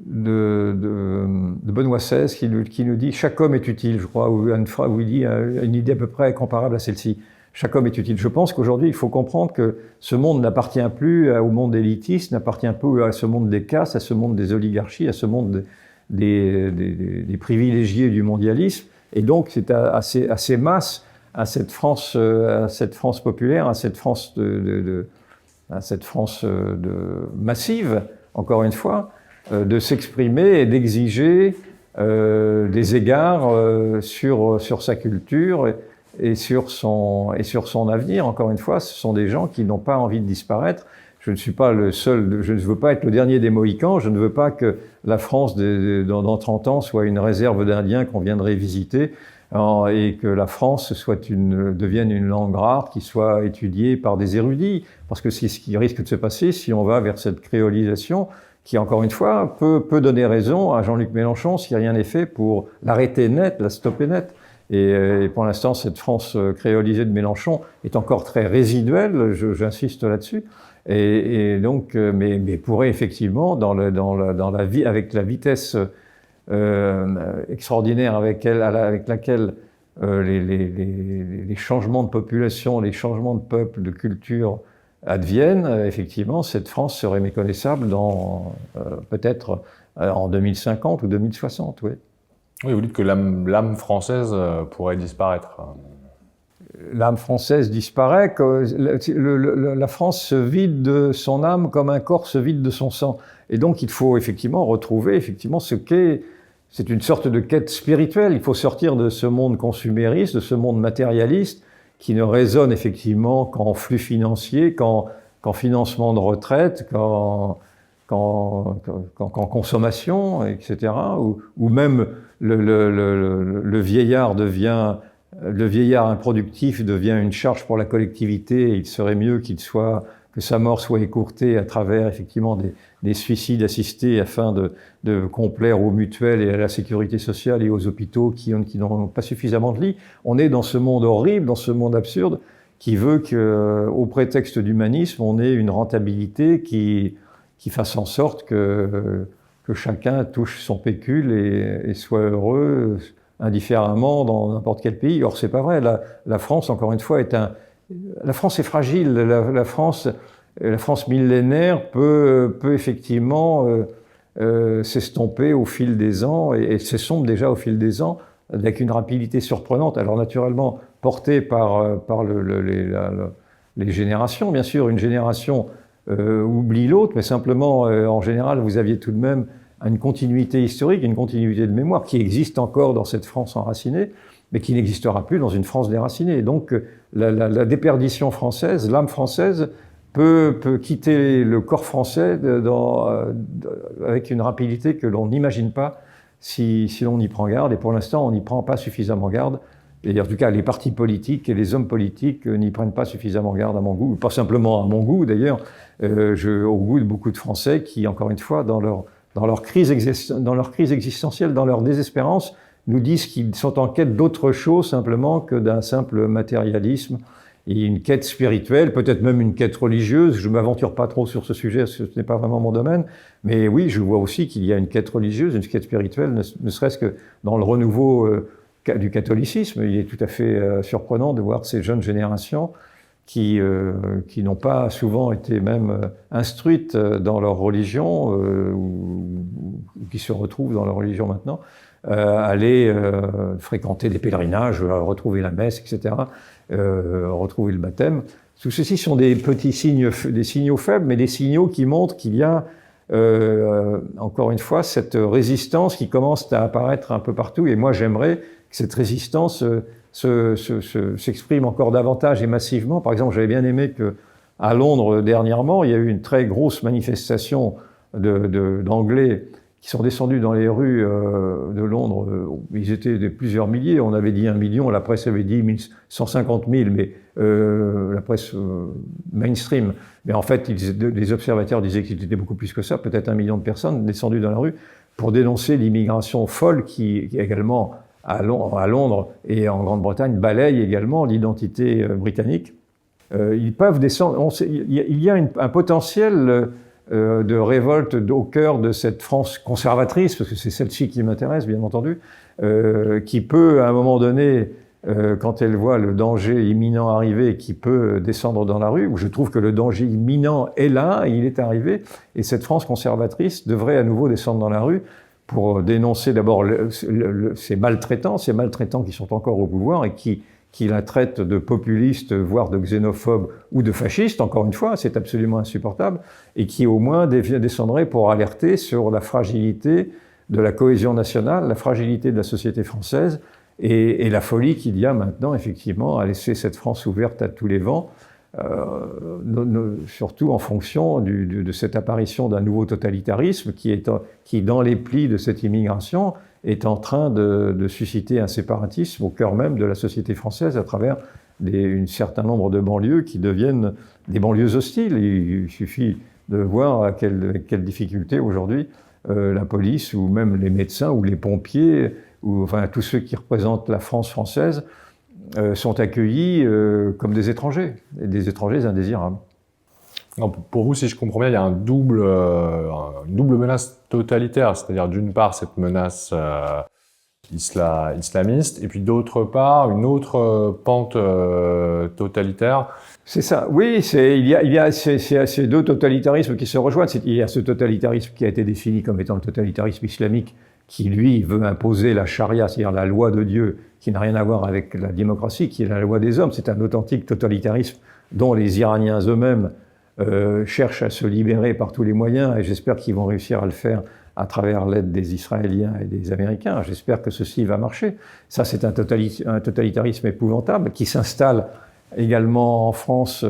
Benoît XVI qui nous dit « Chaque homme est utile », je crois, ou où il dit une idée à peu près comparable à celle-ci. Chaque homme est utile. Je pense qu'aujourd'hui, il faut comprendre que ce monde n'appartient plus au monde élitiste, n'appartient plus à ce monde des castes, à ce monde des oligarchies, à ce monde des privilégiés du mondialisme. Et donc, c'est à ces masses, à cette France populaire, à cette France massive, encore une fois, de s'exprimer et d'exiger des égards sur sa culture et sur son avenir. Encore une fois, ce sont des gens qui n'ont pas envie de disparaître. Je ne suis pas le seul, je ne veux pas être le dernier des Mohicans, je ne veux pas que la France dans 30 ans soit une réserve d'Indiens qu'on viendrait visiter et que la France devienne une langue rare qui soit étudiée par des érudits, parce que c'est ce qui risque de se passer si on va vers cette créolisation qui, encore une fois, peut donner raison à Jean-Luc Mélenchon si rien n'est fait pour l'arrêter net, la stopper net. Et pour l'instant, cette France créolisée de Mélenchon est encore très résiduelle, j'insiste là-dessus. Et donc, mais pourrait effectivement, avec la vitesse extraordinaire avec laquelle les changements de population, les changements de peuple, de culture adviennent, effectivement, cette France serait méconnaissable peut-être en 2050 ou 2060, oui. Oui, vous dites que l'âme française pourrait disparaître. L'âme française disparaît, la France se vide de son âme comme un corps se vide de son sang. Et donc il faut effectivement retrouver ce qu'est, c'est une sorte de quête spirituelle. Il faut sortir de ce monde consumériste, de ce monde matérialiste, qui ne raisonne effectivement qu'en flux financiers, qu'en financement de retraite, qu'en consommation, etc. Ou même le vieillard improductif devient une charge pour la collectivité, et il serait mieux que sa mort soit écourtée à travers effectivement des suicides assistés afin de complaire aux mutuelles et à la sécurité sociale et aux hôpitaux qui n'ont pas suffisamment de lits. On est dans ce monde horrible, dans ce monde absurde, qui veut qu'au prétexte d'humanisme, on ait une rentabilité qui fasse en sorte que chacun touche son pécule et soit heureux indifféremment dans n'importe quel pays. Or, c'est pas vrai. La France, encore une fois, la France est fragile. La France millénaire peut effectivement s'estomper au fil des ans et s'estompe déjà au fil des ans avec une rapidité surprenante. Alors naturellement portée par les générations, bien sûr. Une génération oublie l'autre, mais simplement, en général, vous aviez tout de même une continuité historique, une continuité de mémoire qui existe encore dans cette France enracinée, mais qui n'existera plus dans une France déracinée. Et donc, la déperdition française, l'âme française, peut quitter le corps français avec une rapidité que l'on n'imagine pas si l'on y prend garde. Et pour l'instant, on n'y prend pas suffisamment garde. et en tout cas les partis politiques et les hommes politiques n'y prennent pas suffisamment garde à mon goût, pas simplement à mon goût d'ailleurs, au goût de beaucoup de Français qui, encore une fois, dans leur crise existentielle, dans leur désespérance, nous disent qu'ils sont en quête d'autre chose simplement que d'un simple matérialisme et une quête spirituelle, peut-être même une quête religieuse. Je ne m'aventure pas trop sur ce sujet, parce que ce n'est pas vraiment mon domaine, mais oui, je vois aussi qu'il y a une quête religieuse, une quête spirituelle, ne serait-ce que dans le renouveau du catholicisme. Il est tout à fait surprenant de voir ces jeunes générations qui n'ont pas souvent été même instruites dans leur religion, ou qui se retrouvent dans leur religion maintenant, aller fréquenter des pèlerinages, retrouver la messe, etc., retrouver le baptême. Tout ceci sont des petits signes, des signaux faibles, mais des signaux qui montrent qu'il y a, encore une fois, cette résistance qui commence à apparaître un peu partout. Et moi, j'aimerais que cette résistance s'exprime encore davantage et massivement. Par exemple, j'avais bien aimé qu'à Londres, dernièrement, il y a eu une très grosse manifestation d'Anglais qui sont descendus dans les rues de Londres. Ils étaient plusieurs milliers, on avait dit 1 million, la presse avait dit 150 000, mais la presse mainstream. Mais en fait, les observateurs disaient qu'il était beaucoup plus que ça, peut-être 1 million de personnes descendues dans la rue pour dénoncer l'immigration folle qui également, à Londres et en Grande-Bretagne, balaye également l'identité britannique. Ils peuvent descendre. Il y a un potentiel de révolte au cœur de cette France conservatrice, parce que c'est celle-ci qui m'intéresse, bien entendu, qui peut, à un moment donné, quand elle voit le danger imminent arriver, qui peut descendre dans la rue, où je trouve que le danger imminent est là, il est arrivé, et cette France conservatrice devrait à nouveau descendre dans la rue pour dénoncer d'abord ces maltraitants qui sont encore au pouvoir et qui la traitent de populistes, voire de xénophobes ou de fascistes, encore une fois, c'est absolument insupportable, et qui au moins descendraient pour alerter sur la fragilité de la cohésion nationale, la fragilité de la société française, et la folie qu'il y a maintenant, effectivement, à laisser cette France ouverte à tous les vents, surtout en fonction de cette apparition d'un nouveau totalitarisme qui, dans les plis de cette immigration, est en train de susciter un séparatisme au cœur même de la société française à travers un certain nombre de banlieues qui deviennent des banlieues hostiles. Il suffit de voir à quelle difficulté aujourd'hui la police ou même les médecins ou les pompiers ou enfin tous ceux qui représentent la France française sont accueillis comme des étrangers, et des étrangers indésirables. Non, pour vous, si je comprends bien, il y a une double menace totalitaire, c'est-à-dire d'une part cette menace islamiste, et puis d'autre part une autre pente totalitaire. C'est ça, oui, il y a ces deux totalitarismes qui se rejoignent. Il y a ce totalitarisme qui a été défini comme étant le totalitarisme islamique, qui lui veut imposer la charia, c'est-à-dire la loi de Dieu, qui n'a rien à voir avec la démocratie, qui est la loi des hommes. C'est un authentique totalitarisme dont les Iraniens eux-mêmes cherchent à se libérer par tous les moyens, et j'espère qu'ils vont réussir à le faire à travers l'aide des Israéliens et des Américains. J'espère que ceci va marcher. Ça, c'est un totalitarisme épouvantable qui s'installe également en France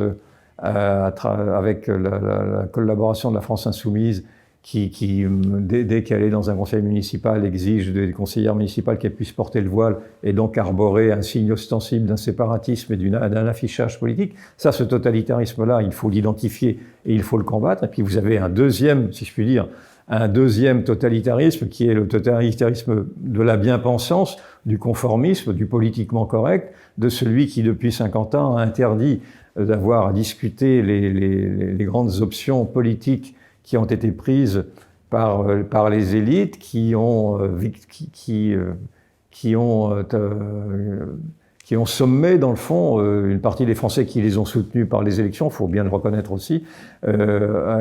avec la collaboration de la France insoumise qui dès qu'elle est dans un conseil municipal, exige des conseillères municipales qu'elles puissent porter le voile et donc arborer un signe ostensible d'un séparatisme et d'un affichage politique. Ça, ce totalitarisme-là, il faut l'identifier et il faut le combattre. Et puis vous avez un deuxième, si je puis dire, un deuxième totalitarisme qui est le totalitarisme de la bien-pensance, du conformisme, du politiquement correct, de celui qui, depuis 50 ans, a interdit d'avoir à discuter les grandes options politiques qui ont été prises par les élites, qui ont sommé, dans le fond, une partie des Français qui les ont soutenus par les élections, il faut bien le reconnaître aussi,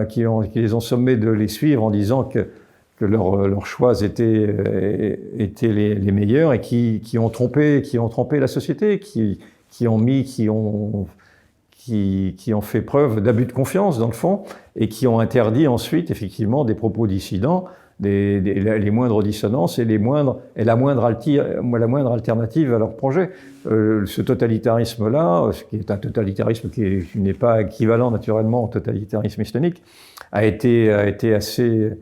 qui les ont sommés de les suivre en disant que leurs choix étaient les meilleurs et qui ont trompé la société, qui ont fait preuve d'abus de confiance, dans le fond, et qui ont interdit ensuite, effectivement, des propos dissidents, les moindres dissonances et la moindre alternative à leur projet. Ce totalitarisme-là, qui est un totalitarisme qui n'est pas équivalent naturellement au totalitarisme islamique, a été assez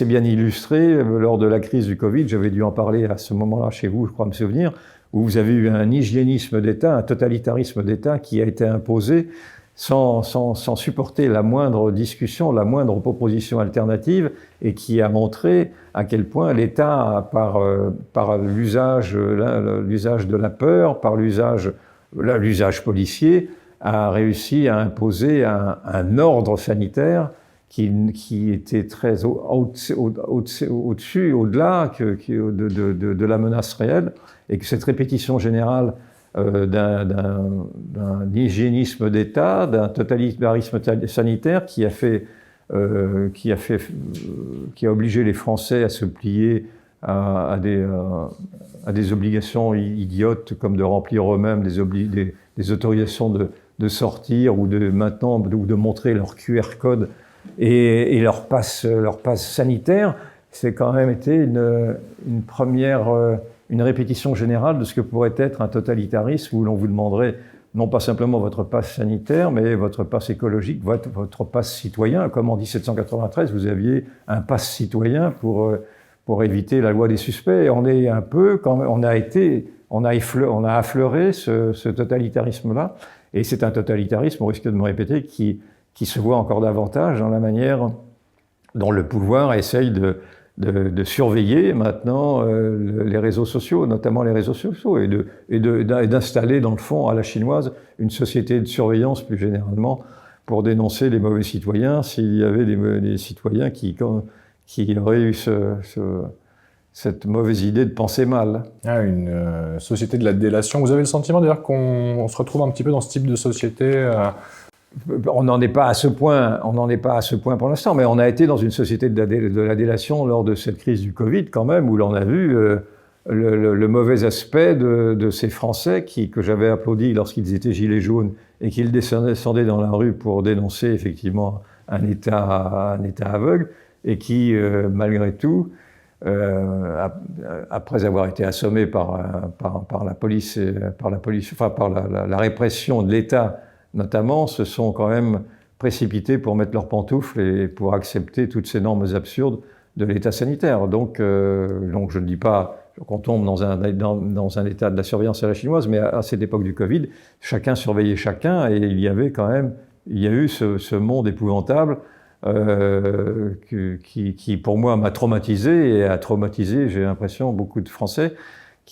bien illustré lors de la crise du Covid. J'avais dû en parler à ce moment-là chez vous, je crois me souvenir, où vous avez eu un hygiénisme d'État, un totalitarisme d'État qui a été imposé sans supporter la moindre discussion, la moindre proposition alternative, et qui a montré à quel point l'État, par l'usage de la peur, par l'usage policier, a réussi à imposer un ordre sanitaire qui était très au-dessus, au-delà de la menace réelle, et que cette répétition générale d'un hygiénisme d'État, d'un totalitarisme sanitaire qui a obligé les Français à se plier à des obligations idiotes, comme de remplir eux-mêmes des autorisations de sortir, ou de montrer leur QR code et leur passe sanitaire. C'est quand même été une première, une répétition générale de ce que pourrait être un totalitarisme, où l'on vous demanderait non pas simplement votre passe sanitaire, mais votre passe écologique, votre passe citoyen. Comme en 1793, vous aviez un passe citoyen pour éviter la loi des suspects. Et on est un peu, quand on a affleuré ce totalitarisme-là. Et c'est un totalitarisme, au risque de me répéter, qui se voit encore davantage dans la manière dont le pouvoir essaye de surveiller maintenant les réseaux sociaux, notamment les réseaux sociaux, et d'installer dans le fond à la chinoise une société de surveillance plus généralement pour dénoncer les mauvais citoyens, s'il y avait des citoyens qui auraient eu cette mauvaise idée de penser mal. Ah, une société de la délation. Vous avez le sentiment d'ailleurs qu'on se retrouve un petit peu dans ce type de société On n'en est pas à ce point pour l'instant, mais on a été dans une société de la délation lors de cette crise du Covid quand même, où l'on a vu le mauvais aspect de ces Français que j'avais applaudi lorsqu'ils étaient gilets jaunes et qu'ils descendaient dans la rue pour dénoncer effectivement un État aveugle, et qui, malgré tout, après avoir été assommés par la police, par la répression de l'État notamment, se sont quand même précipités pour mettre leurs pantoufles et pour accepter toutes ces normes absurdes de l'État sanitaire. Donc je ne dis pas qu'on tombe dans un état de la surveillance à la chinoise, mais à cette époque du Covid, chacun surveillait chacun, et il y a eu ce monde épouvantable qui pour moi m'a traumatisé, et a traumatisé, j'ai l'impression, beaucoup de Français,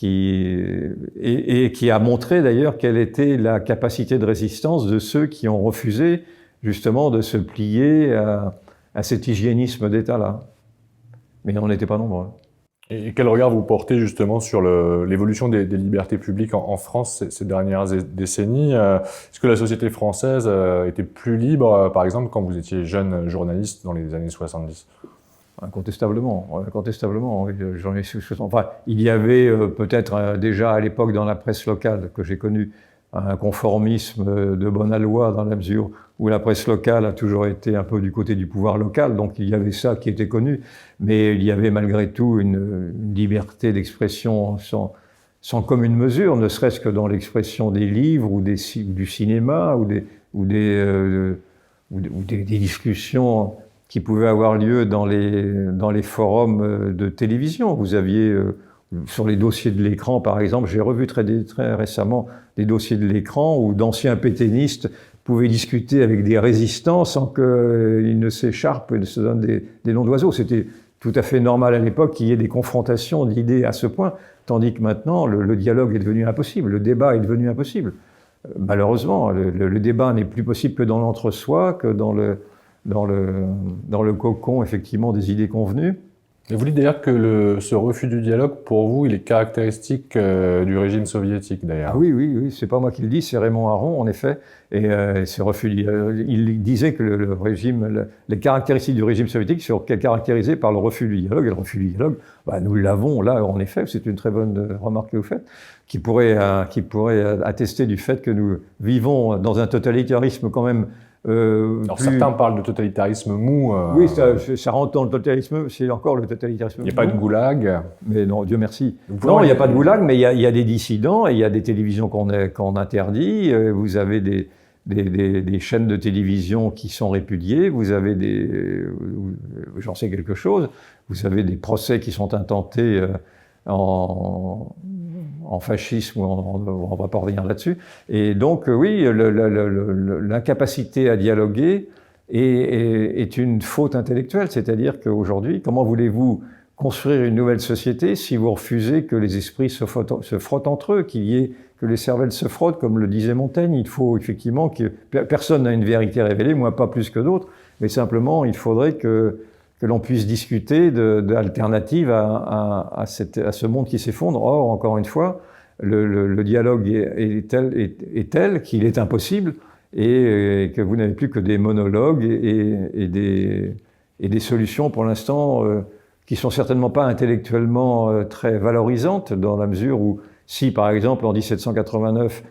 et qui a montré d'ailleurs quelle était la capacité de résistance de ceux qui ont refusé justement de se plier à cet hygiénisme d'État-là. Mais on n'était pas nombreux. Et quel regard vous portez justement sur l'évolution des libertés publiques en France ces dernières décennies? Est-ce que la société française était plus libre, par exemple, quand vous étiez jeune journaliste dans les années 70? Incontestablement. Enfin, il y avait peut-être déjà à l'époque dans la presse locale que j'ai connue un conformisme de bonne loi, dans la mesure où la presse locale a toujours été un peu du côté du pouvoir local, donc il y avait ça qui était connu, mais il y avait malgré tout une liberté d'expression sans commune mesure, ne serait-ce que dans l'expression des livres ou du cinéma ou des discussions qui pouvaient avoir lieu dans les forums de télévision. Vous aviez sur les dossiers de l'écran, par exemple, j'ai revu très récemment des dossiers de l'écran où d'anciens pétainistes pouvaient discuter avec des résistants sans qu'ils ne s'écharpent et ne se donnent des noms d'oiseaux. C'était tout à fait normal à l'époque qu'il y ait des confrontations d'idées à ce point, tandis que maintenant, le dialogue est devenu impossible, le débat est devenu impossible. Malheureusement, le débat n'est plus possible que dans l'entre-soi, que dans le cocon, effectivement, des idées convenues. Et vous dites d'ailleurs que ce refus du dialogue, pour vous, il est caractéristique du régime soviétique, d'ailleurs. Ah oui, c'est pas moi qui le dis, c'est Raymond Aron, en effet. Et ce refus, il disait que les caractéristiques du régime soviétique sont caractérisées par le refus du dialogue. Et le refus du dialogue, nous l'avons là, en effet, c'est une très bonne remarque que vous faites, qui pourrait attester du fait que nous vivons dans un totalitarisme quand même. Alors certains parlent de totalitarisme mou. Oui, ça rentre dans le totalitarisme, c'est encore le totalitarisme mou. Il n'y a pas de goulag. Mais non, Dieu merci. Non, il n'y a pas de goulag, mais il y a des dissidents, et il y a des télévisions qu'on interdit. Vous avez des chaînes de télévision qui sont répudiées, vous avez j'en sais quelque chose, vous avez des procès qui sont intentés en en fascisme, on va pas revenir là-dessus. Et donc, oui, l'incapacité à dialoguer est une faute intellectuelle. C'est-à-dire qu'aujourd'hui, comment voulez-vous construire une nouvelle société si vous refusez que les esprits se frottent entre eux, que les cervelles se frottent, comme le disait Montaigne? Il faut effectivement que personne n'a une vérité révélée, moi pas plus que d'autres, mais simplement il faudrait que l'on puisse discuter d'alternatives à ce monde qui s'effondre. Or, encore une fois, le dialogue est tel qu'il est impossible et que vous n'avez plus que des monologues et des solutions pour l'instant qui sont certainement pas intellectuellement très valorisantes, dans la mesure où si, par exemple, en 1789,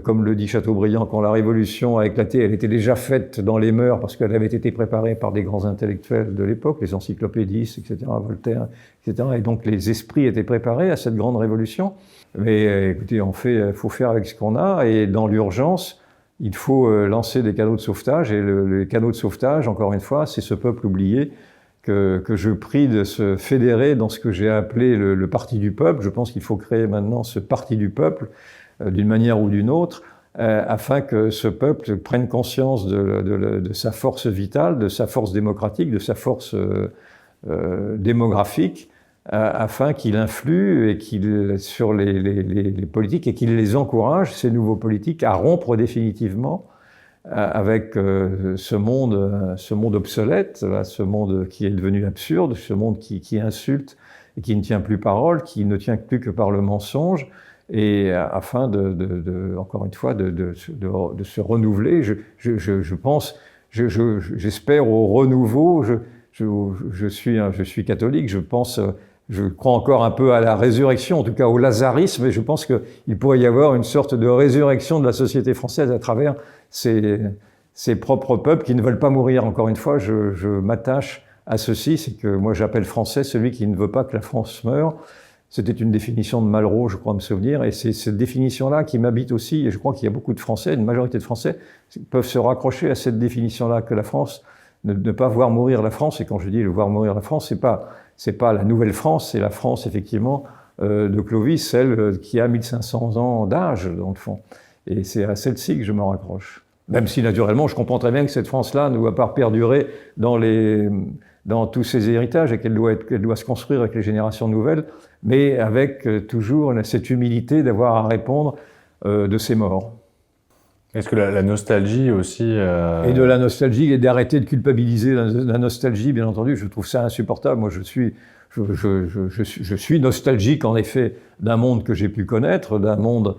comme le dit Chateaubriand, quand la Révolution a éclaté, elle était déjà faite dans les mœurs parce qu'elle avait été préparée par des grands intellectuels de l'époque, les encyclopédistes, etc., Voltaire, etc. Et donc les esprits étaient préparés à cette grande révolution. Mais écoutez, faut faire avec ce qu'on a, et dans l'urgence, il faut lancer des canaux de sauvetage. Et les canaux de sauvetage, encore une fois, c'est ce peuple oublié que je prie de se fédérer dans ce que j'ai appelé le parti du peuple. Je pense qu'il faut créer maintenant ce parti du peuple, d'une manière ou d'une autre, afin que ce peuple prenne conscience de sa force vitale, de sa force démocratique, de sa force démographique, afin qu'il influe sur les politiques et qu'il les encourage, ces nouveaux politiques, à rompre définitivement avec ce monde obsolète, ce monde qui est devenu absurde, ce monde qui insulte et qui ne tient plus parole, qui ne tient plus que par le mensonge, et afin encore une fois de se renouveler. J'espère au renouveau. Je suis catholique, je crois encore un peu à la résurrection, en tout cas au lazarisme, et je pense qu'il pourrait y avoir une sorte de résurrection de la société française à travers ses propres peuples qui ne veulent pas mourir. Encore une fois, je m'attache à ceci, c'est que moi j'appelle français celui qui ne veut pas que la France meure. C'était une définition de Malraux, je crois me souvenir, et c'est cette définition-là qui m'habite aussi, et je crois qu'il y a beaucoup de Français, une majorité de Français, peuvent se raccrocher à cette définition-là, que la France, ne pas voir mourir la France, et quand je dis le voir mourir la France, c'est pas la nouvelle France, c'est la France, effectivement, de Clovis, celle qui a 1500 ans d'âge, dans le fond. Et c'est à celle-ci que je me raccroche. Même si, naturellement, je comprends très bien que cette France-là ne doit pas perdurer dans tous ses héritages et qu'elle doit se construire avec les générations nouvelles, mais avec toujours cette humilité d'avoir à répondre de ses morts. Est-ce que la nostalgie aussi... Et de la nostalgie, et d'arrêter de culpabiliser la nostalgie, bien entendu, je trouve ça insupportable. Moi, je suis nostalgique, en effet, d'un monde que j'ai pu connaître, d'un monde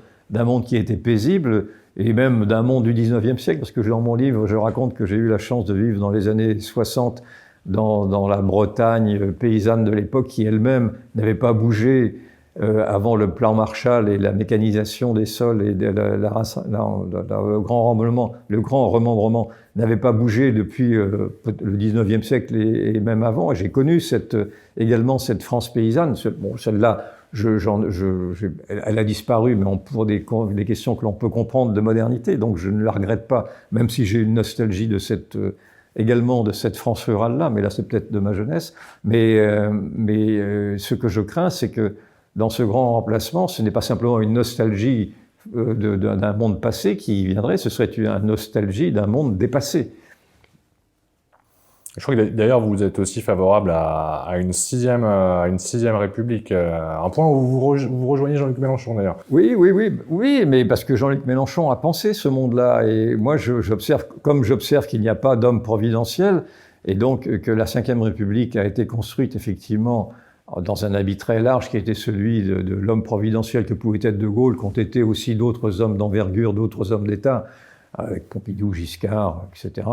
qui était paisible, et même d'un monde du 19e siècle, parce que dans mon livre, je raconte que j'ai eu la chance de vivre dans les années 60 dans la Bretagne paysanne de l'époque, qui elle-même n'avait pas bougé avant le plan Marshall et la mécanisation des sols et le grand remembrement n'avait pas bougé depuis le 19e siècle et même avant. Et j'ai connu également cette France paysanne. Bon, celle-là, elle a disparu, mais pour des questions que l'on peut comprendre de modernité, donc je ne la regrette pas, même si j'ai une nostalgie également de cette France rurale-là, mais là c'est peut-être de ma jeunesse. Mais ce que je crains, c'est que dans ce grand remplacement, ce n'est pas simplement une nostalgie d'un monde passé qui viendrait, ce serait une nostalgie d'un monde dépassé. Je crois que d'ailleurs vous êtes aussi favorable à une sixième République, un point où vous rejoignez Jean-Luc Mélenchon d'ailleurs. Oui, mais parce que Jean-Luc Mélenchon a pensé ce monde-là, et moi j'observe qu'il n'y a pas d'homme providentiel, et donc que la Ve République a été construite effectivement dans un habit très large qui était celui de l'homme providentiel que pouvait être De Gaulle, qu'ont été aussi d'autres hommes d'envergure, d'autres hommes d'État, avec Pompidou, Giscard, etc.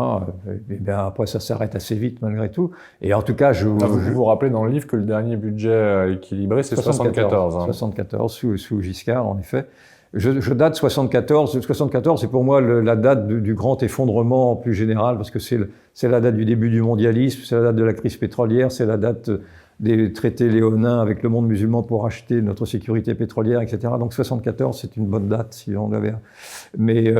Et bien après, ça s'arrête assez vite malgré tout. Et en tout cas, vous vous rappelez dans le livre que le dernier budget équilibré, c'est 74. 74, sous Giscard, en effet. Je date 74. 74, c'est pour moi la date du grand effondrement plus général, parce que c'est la date du début du mondialisme, c'est la date de la crise pétrolière, c'est la date des traités léonins avec le monde musulman pour acheter notre sécurité pétrolière, etc. Donc 74, c'est une bonne date si on avait. Mais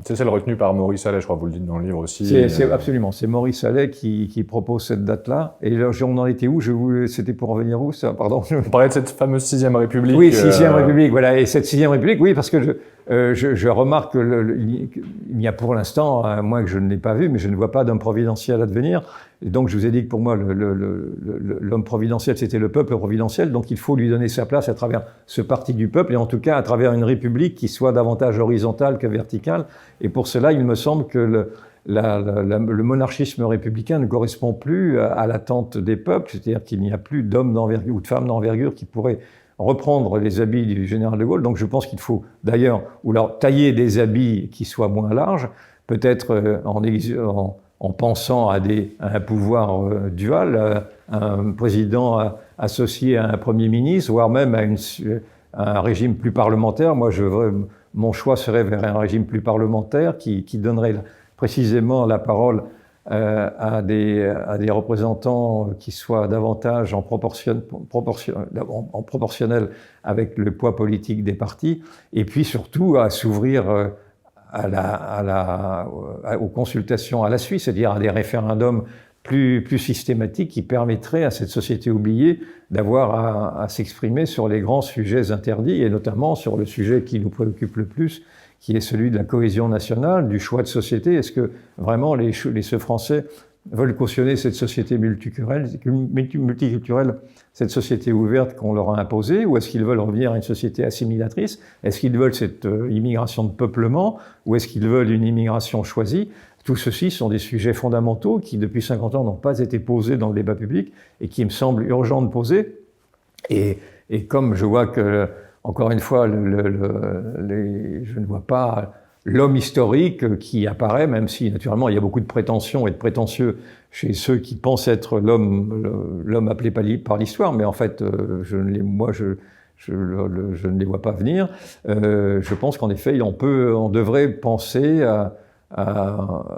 c'est celle retenue par Maurice Allais, je crois, vous le dites dans le livre aussi. C'est absolument, c'est Maurice Allais qui propose cette date-là. Et là, on en était où? C'était pour revenir où ça? Pardon. On parlait de cette fameuse 6e République. Oui, 6e République, voilà. Et cette 6e République, oui, parce que je remarque qu'il y a pour l'instant, à moins que je ne l'ai pas vu, mais je ne vois pas d'homme providentiel à devenir. Et donc, je vous ai dit que pour moi, l'homme providentiel, c'était le peuple providentiel. Donc, il faut lui donner sa place à travers ce parti du peuple, et en tout cas à travers une république qui soit davantage horizontale que verticale. Et pour cela, il me semble que le monarchisme républicain ne correspond plus à l'attente des peuples, c'est-à-dire qu'il n'y a plus d'hommes d'envergure ou de femmes d'envergure qui pourraient reprendre les habits du général de Gaulle. Donc je pense qu'il faut d'ailleurs ou alors tailler des habits qui soient moins larges, peut-être en pensant à un pouvoir dual, un président associé à un premier ministre, voire même à un régime plus parlementaire. Moi, mon choix serait vers un régime plus parlementaire qui donnerait précisément la parole à des représentants qui soient davantage en proportionnel avec le poids politique des partis, et puis surtout à s'ouvrir aux consultations à la Suisse, c'est-à-dire à des référendums plus systématiques qui permettraient à cette société oubliée d'avoir à s'exprimer sur les grands sujets interdits, et notamment sur le sujet qui nous préoccupe le plus, qui est celui de la cohésion nationale, du choix de société. Est-ce que vraiment les Français veulent cautionner cette société multiculturelle, cette société ouverte qu'on leur a imposée, ou est-ce qu'ils veulent revenir à une société assimilatrice? Est-ce qu'ils veulent cette immigration de peuplement, ou est-ce qu'ils veulent une immigration choisie? Tout ceci sont des sujets fondamentaux qui, depuis 50 ans, n'ont pas été posés dans le débat public et qui me semblent urgents de poser. Et comme je vois que, encore une fois, je ne vois pas l'homme historique qui apparaît, même si, naturellement, il y a beaucoup de prétentions et de prétentieux chez ceux qui pensent être l'homme appelé par l'histoire, mais en fait, je ne les vois pas venir. Je pense qu'en effet, on devrait penser à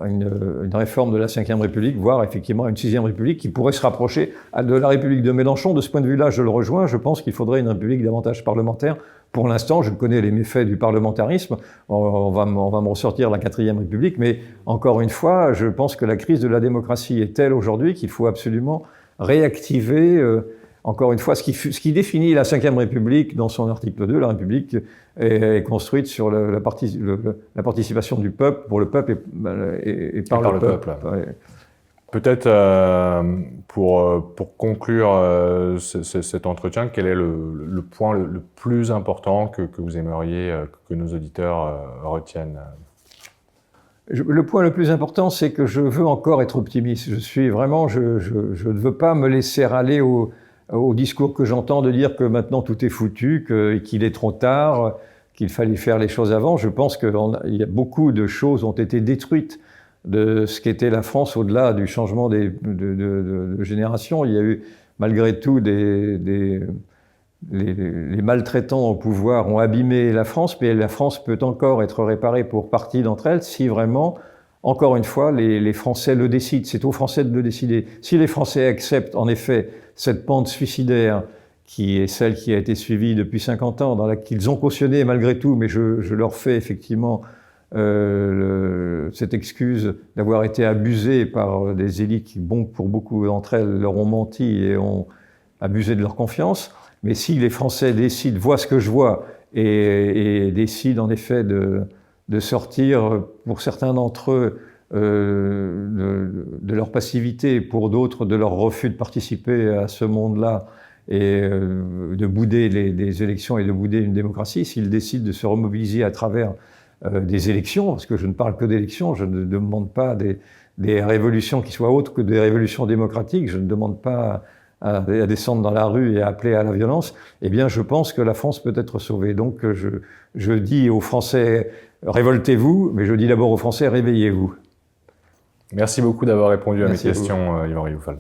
une réforme de la Ve République, voire effectivement à une Sixième République qui pourrait se rapprocher de la République de Mélenchon. De ce point de vue-là, je le rejoins. Je pense qu'il faudrait une République davantage parlementaire. Pour l'instant, je connais les méfaits du parlementarisme. On va me ressortir la Quatrième République, mais encore une fois, je pense que la crise de la démocratie est telle aujourd'hui qu'il faut absolument réactiver encore une fois, ce qui définit la Ve République dans son article 2, la République est construite sur la participation du peuple, pour le peuple et par le peuple. Ouais. Peut-être pour conclure cet entretien, quel est le point le plus important que vous aimeriez que nos auditeurs retiennent? Le point le plus important, c'est que je veux encore être optimiste. Je ne veux pas me laisser aller au discours que j'entends de dire que maintenant tout est foutu, qu'il est trop tard, qu'il fallait faire les choses avant. Je pense qu'il y a beaucoup de choses ont été détruites de ce qu'était la France au-delà du changement de génération. Il y a eu malgré tout les maltraitants au pouvoir ont abîmé la France, mais la France peut encore être réparée pour partie d'entre elles si vraiment, encore une fois, les Français le décident. C'est aux Français de le décider. Si les Français acceptent en effet cette pente suicidaire qui est celle qui a été suivie depuis 50 ans, dans laquelle ils ont cautionné malgré tout, mais je leur fais effectivement cette excuse d'avoir été abusés par des élites qui, bon, pour beaucoup d'entre elles, leur ont menti et ont abusé de leur confiance. Mais si les Français décident, voient ce que je vois, et décident en effet de sortir, pour certains d'entre eux, de leur passivité, pour d'autres de leur refus de participer à ce monde-là, et de bouder des élections et de bouder une démocratie, s'ils décident de se remobiliser à travers des élections, parce que je ne parle que d'élections, je ne demande pas des révolutions qui soient autres que des révolutions démocratiques, je ne demande pas à descendre dans la rue et à appeler à la violence, eh bien je pense que la France peut être sauvée. Donc je dis aux Français, révoltez-vous, mais je dis d'abord aux Français, réveillez-vous. Merci beaucoup d'avoir répondu à mes questions, Yvan Rioufal.